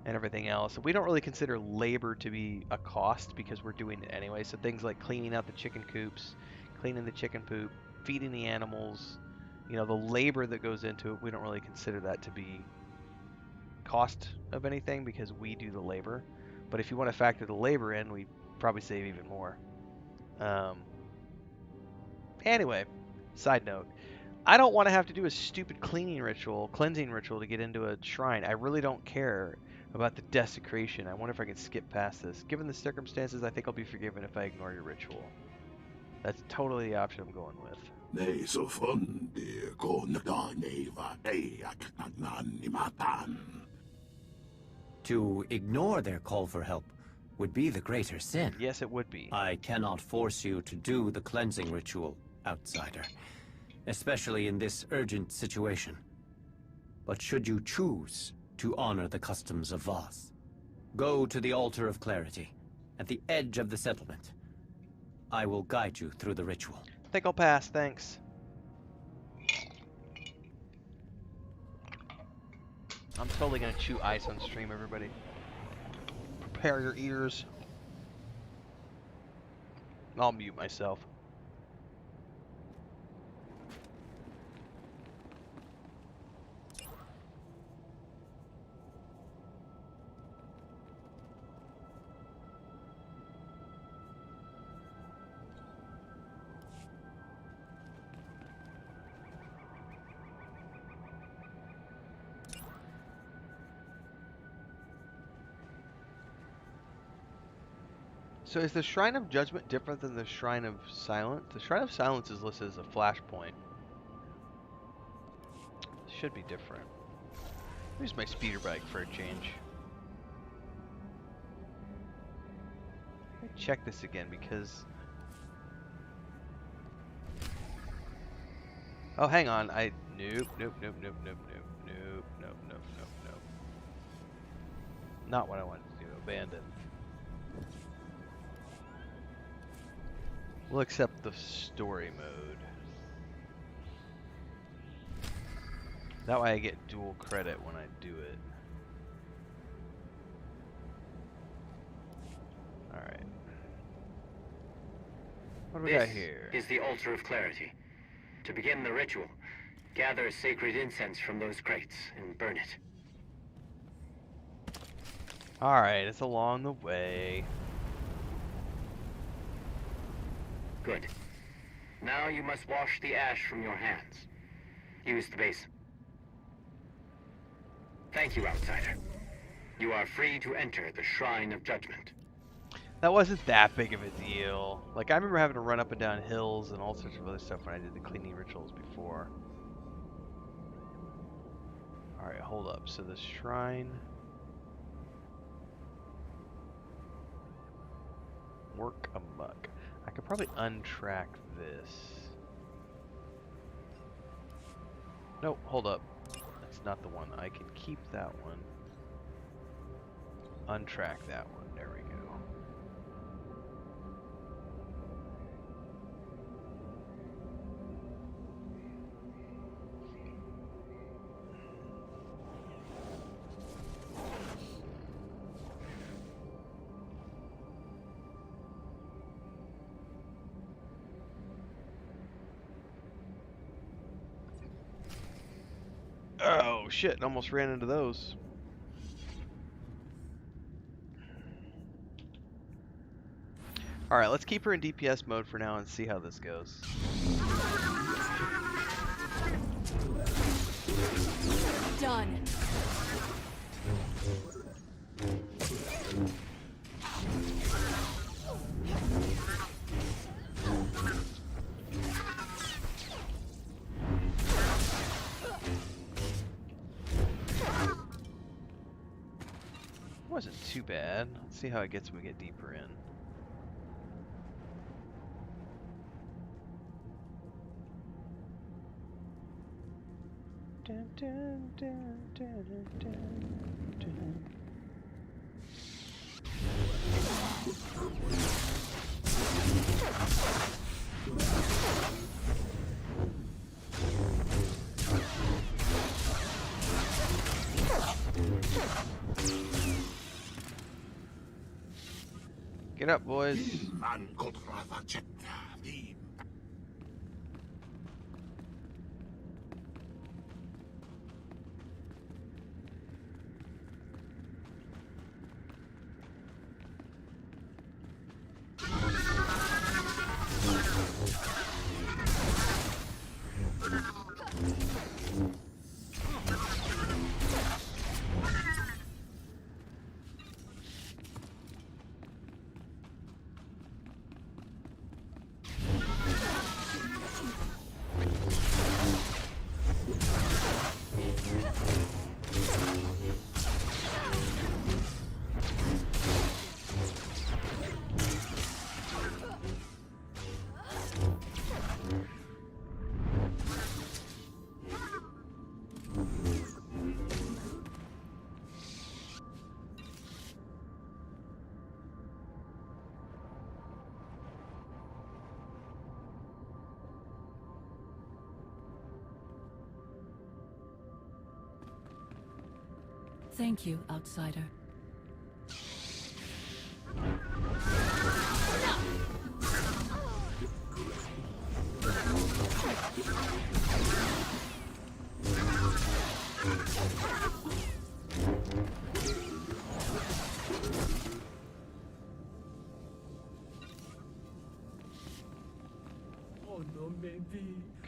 Speaker 1: and everything else. We don't really consider labor to be a cost because we're doing it anyway. So things like cleaning out the chicken coops, cleaning the chicken poop, feeding the animals, the labor that goes into it, we don't really consider that to be cost of anything because we do the labor. But if you want to factor the labor in, we probably save even more. Anyway, side note. I don't want to have to do a stupid cleansing ritual to get into a shrine. I really don't care about the desecration. I wonder if I can skip past this. Given the circumstances, I think I'll be forgiven if I ignore your ritual. That's totally the option I'm going with.
Speaker 18: To ignore their call for help would be the greater sin.
Speaker 1: Yes, it would be.
Speaker 18: I cannot force you to do the cleansing ritual, outsider. Especially in this urgent situation. But should you choose to honor the customs of Voss, go to the Altar of Clarity, at the edge of the settlement. I will guide you through the ritual.
Speaker 1: I think I'll pass, thanks. I'm totally gonna chew ice on stream, everybody. Prepare your ears. I'll mute myself. So is the Shrine of Judgment different than the Shrine of Silence? The Shrine of Silence is listed as a flashpoint. Should be different. Use my speeder bike for a change. Let me check this again because... Oh, hang on. Nope. Not what I wanted to do. Abandon. We'll accept the story mode. That way I get dual credit when I do it. Alright. What do we got here?
Speaker 19: This is the Altar of Clarity. To begin the ritual, gather sacred incense from those crates and burn it.
Speaker 1: Alright, it's along the way.
Speaker 19: Good. Now you must wash the ash from your hands. Use the basin. Thank you, outsider. You are free to enter the Shrine of Judgment.
Speaker 1: That wasn't that big of a deal. Like, I remember having to run up and down hills and all sorts of other stuff when I did the cleaning rituals before. Alright, hold up. So the shrine... Work amok. I could probably untrack this. No, hold up. That's not the one. I can keep that one. Untrack that one. There we go. Oh shit, almost ran into those. Alright, let's keep her in DPS mode for now and see how this goes.
Speaker 6: Done.
Speaker 1: Wasn't too bad. Let's see how it gets when we get deeper in. Dun, dun, dun, dun, dun, dun. Get up, boys.
Speaker 2: Thank you, outsider.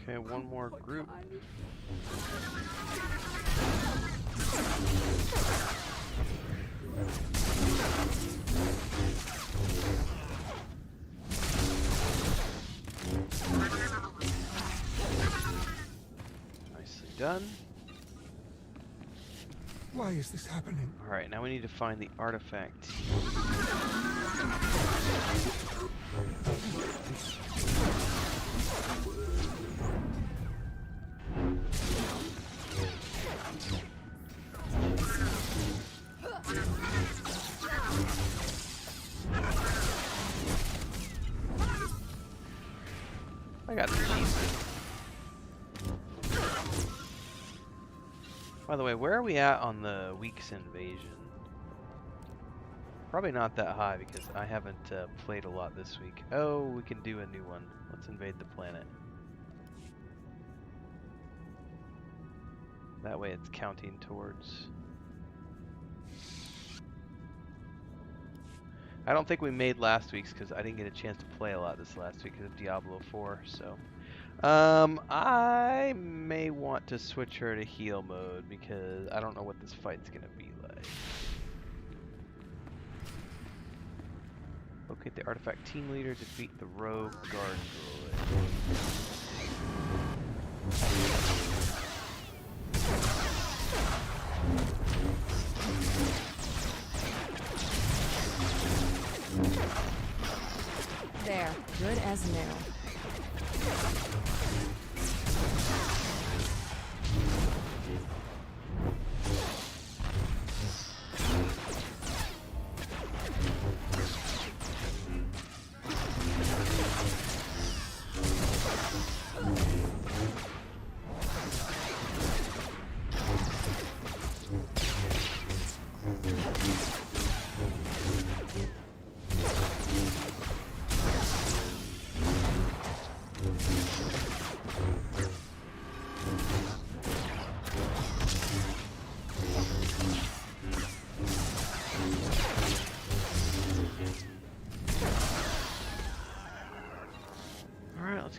Speaker 1: Okay, one more group. Nicely done.
Speaker 7: Why is this happening?
Speaker 1: Alright, now we need to find the artifact. I got the cheese. By the way, where are we at on the week's invasion? Probably not that high because I haven't played a lot this week. Oh, we can do a new one. Let's invade the planet. That way it's counting towards... I don't think we made last week's because I didn't get a chance to play a lot this last week because of Diablo 4, so... I may want to switch her to heal mode because I don't know what this fight's gonna be like. Locate the artifact team leader, defeat the rogue guard droid.
Speaker 6: There, good as new.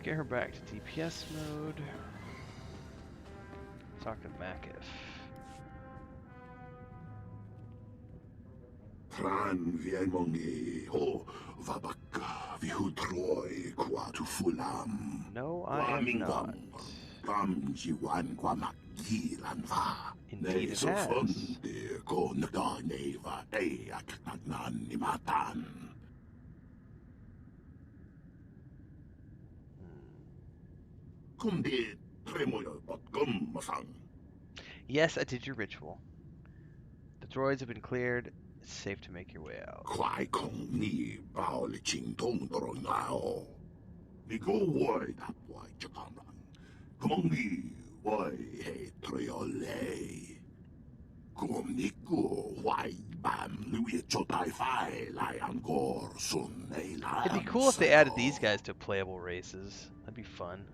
Speaker 1: get her back to DPS mode. Talk to Macif.
Speaker 9: Tran vienmongi ho vabaka vihutroi quatu fulam.
Speaker 1: No, I am not.
Speaker 9: Pam jiwan quamakilan va.
Speaker 1: Indeed it has.
Speaker 9: Ko neva e aknan nimatan. Kumdi tremoyo potkum masang.
Speaker 1: Yes, I did your ritual. The droids have been cleared. It's safe to make your way out.
Speaker 9: Kwai kong ni bao li ching tong doro nao. Ni go wai tap wai chakamran. Kong ni wai he triole. Kum ni go wai bam lui chotai fai lai angor sun nei la.
Speaker 1: It'd be cool if they added these guys to playable races. That'd be fun.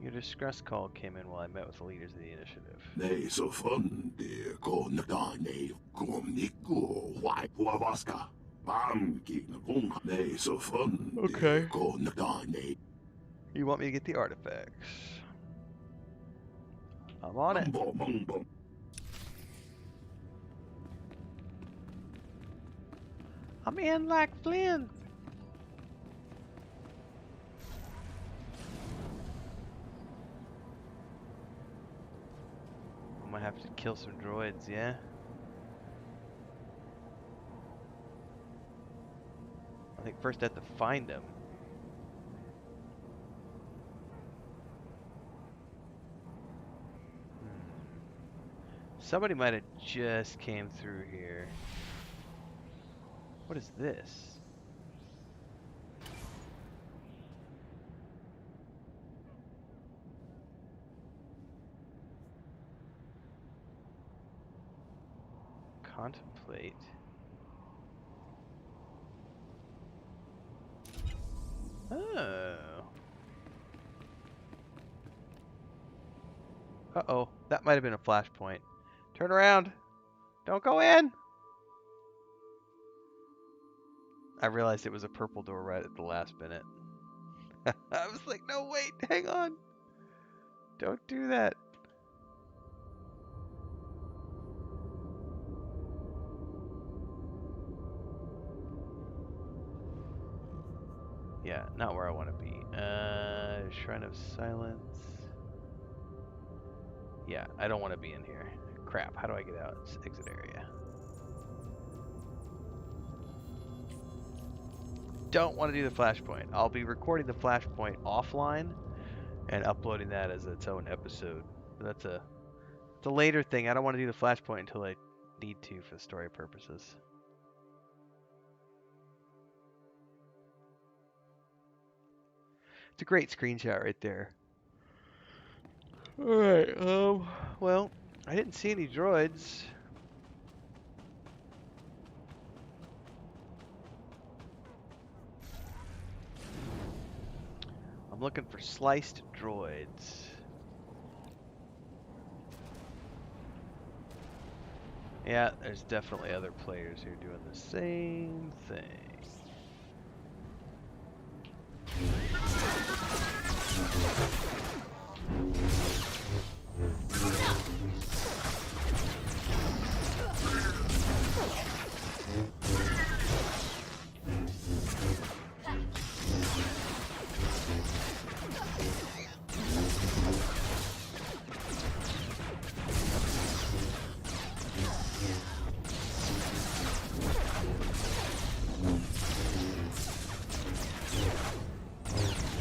Speaker 1: Your distress call came in while I met with the leaders of the initiative.
Speaker 9: Nei so fun de ko nada nei kum ni go wai wawaska. Bam ki na kung nei so fun.
Speaker 1: Okay.
Speaker 9: Ko nada nei.
Speaker 1: You want me to get the artifacts? I'm on it. I'm in like Flynn. I might have to kill some droids, yeah? I think first I have to find them. Somebody might have just came through here. What is this? Contemplate. Oh. Uh-oh. That might have been a flashpoint. Turn around. Don't go in. I realized it was a purple door right at the last minute. I was like, no, wait, hang on. Don't do that. Yeah, not where I want to be. Shrine of Silence. Yeah, I don't want to be in here. Crap, how do I get out? It's exit area. Don't want to do the flashpoint. I'll be recording the flashpoint offline and uploading that as its own episode. That's a later thing. I don't want to do the flashpoint until I need to for story purposes. It's a great screenshot right there. Alright, well, I didn't see any droids. I'm looking for sliced droids. Yeah, there's definitely other players who are doing the same thing.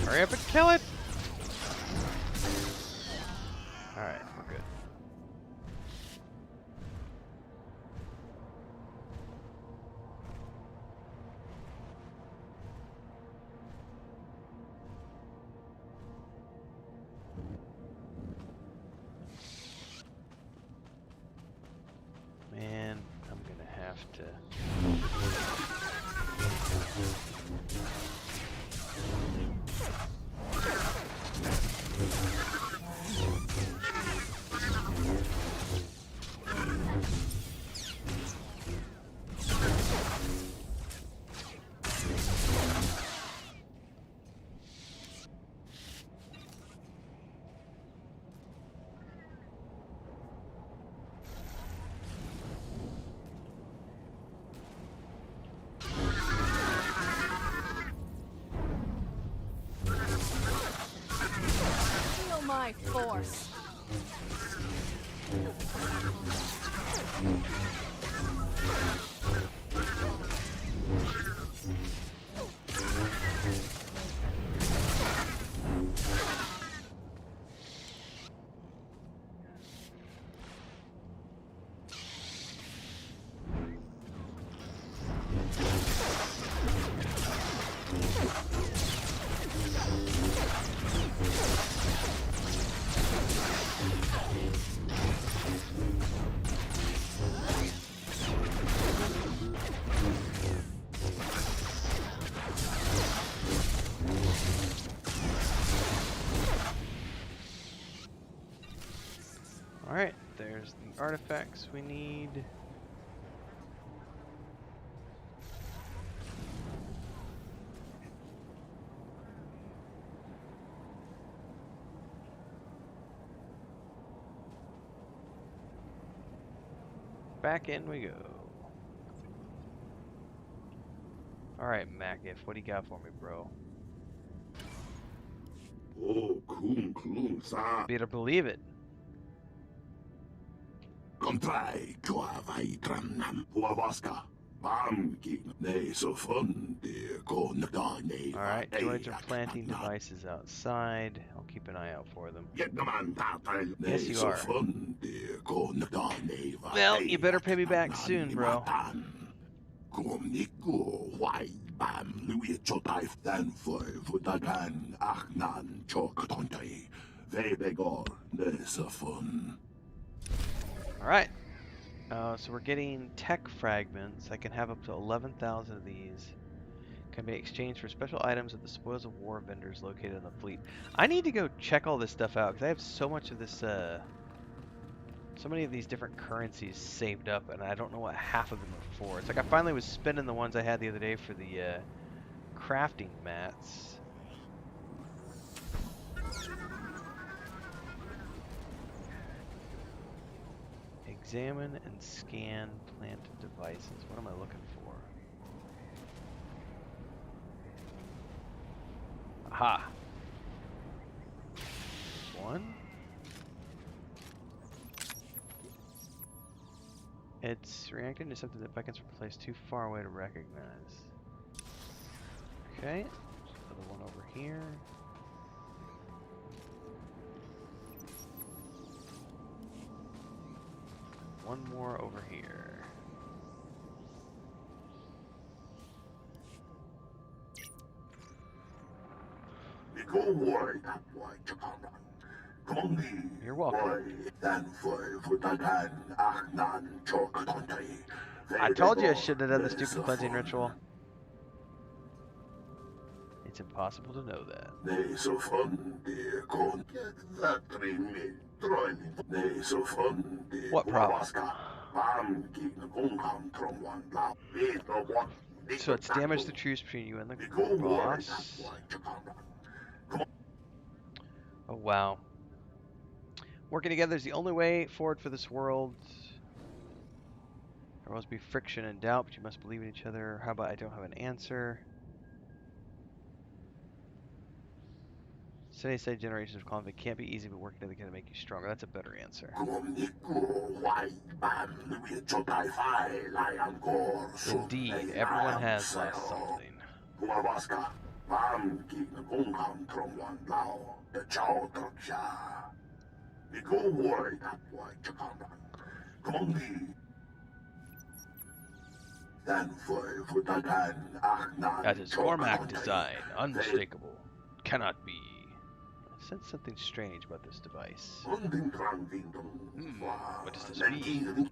Speaker 1: Hurry up and kill it! Alright, we're good. Man, I'm gonna have to...
Speaker 20: my force.
Speaker 1: Alright, there's the artifacts we need. Back in we go. Alright, Macif, what do you got for me, bro?
Speaker 9: Oh, cool, sa.
Speaker 1: Better believe it.
Speaker 9: Kontrai, joa vai tranam, huavaska. Bamki, ne so fun, dear konda ne.
Speaker 1: Alright, droids are planting devices outside. I'll keep an eye out for them. Yes, you are. Well, you better pay me back soon, bro. Alright. So we're getting tech fragments. I can have up to 11,000 of these. Can be exchanged for special items at the spoils of war vendors located in the fleet. I need to go check all this stuff out because I have so much of this, so many of these different currencies saved up, and I don't know what half of them are for. It's like I finally was spending the ones I had the other day for the crafting mats. Examine and scan plant devices. What am I looking for? Aha! One. It's reacting to something that beckons from a place too far away to recognize. Okay. Another one over here. One more over here. You're welcome. I told you I shouldn't have done the stupid cleansing ritual. It's impossible to know that. What problem? So it's damaged the truce between you and the boss. Oh wow. Working together is the only way forward for this world. There must be friction and doubt, but you must believe in each other. How about I don't have an answer? Steady generations of conflict can't be easy, but working together can make you stronger. That's a better answer. Indeed, everyone has lost something. That is Cormac design, unmistakable. Cannot be. I sense something strange about this device. What does this mean?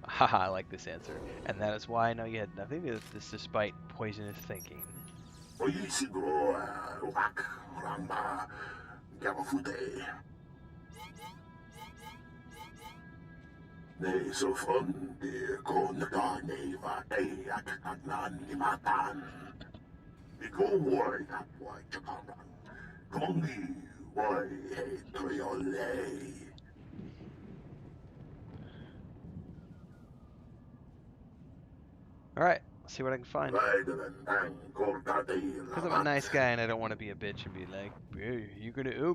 Speaker 1: Haha, I like this answer. And that is why I know you had nothing to do with this despite poisonous thinking. Alright, let's see what I can find. Because I'm a nice guy and I don't want to be a bitch and be like, hey, you're gonna owe me.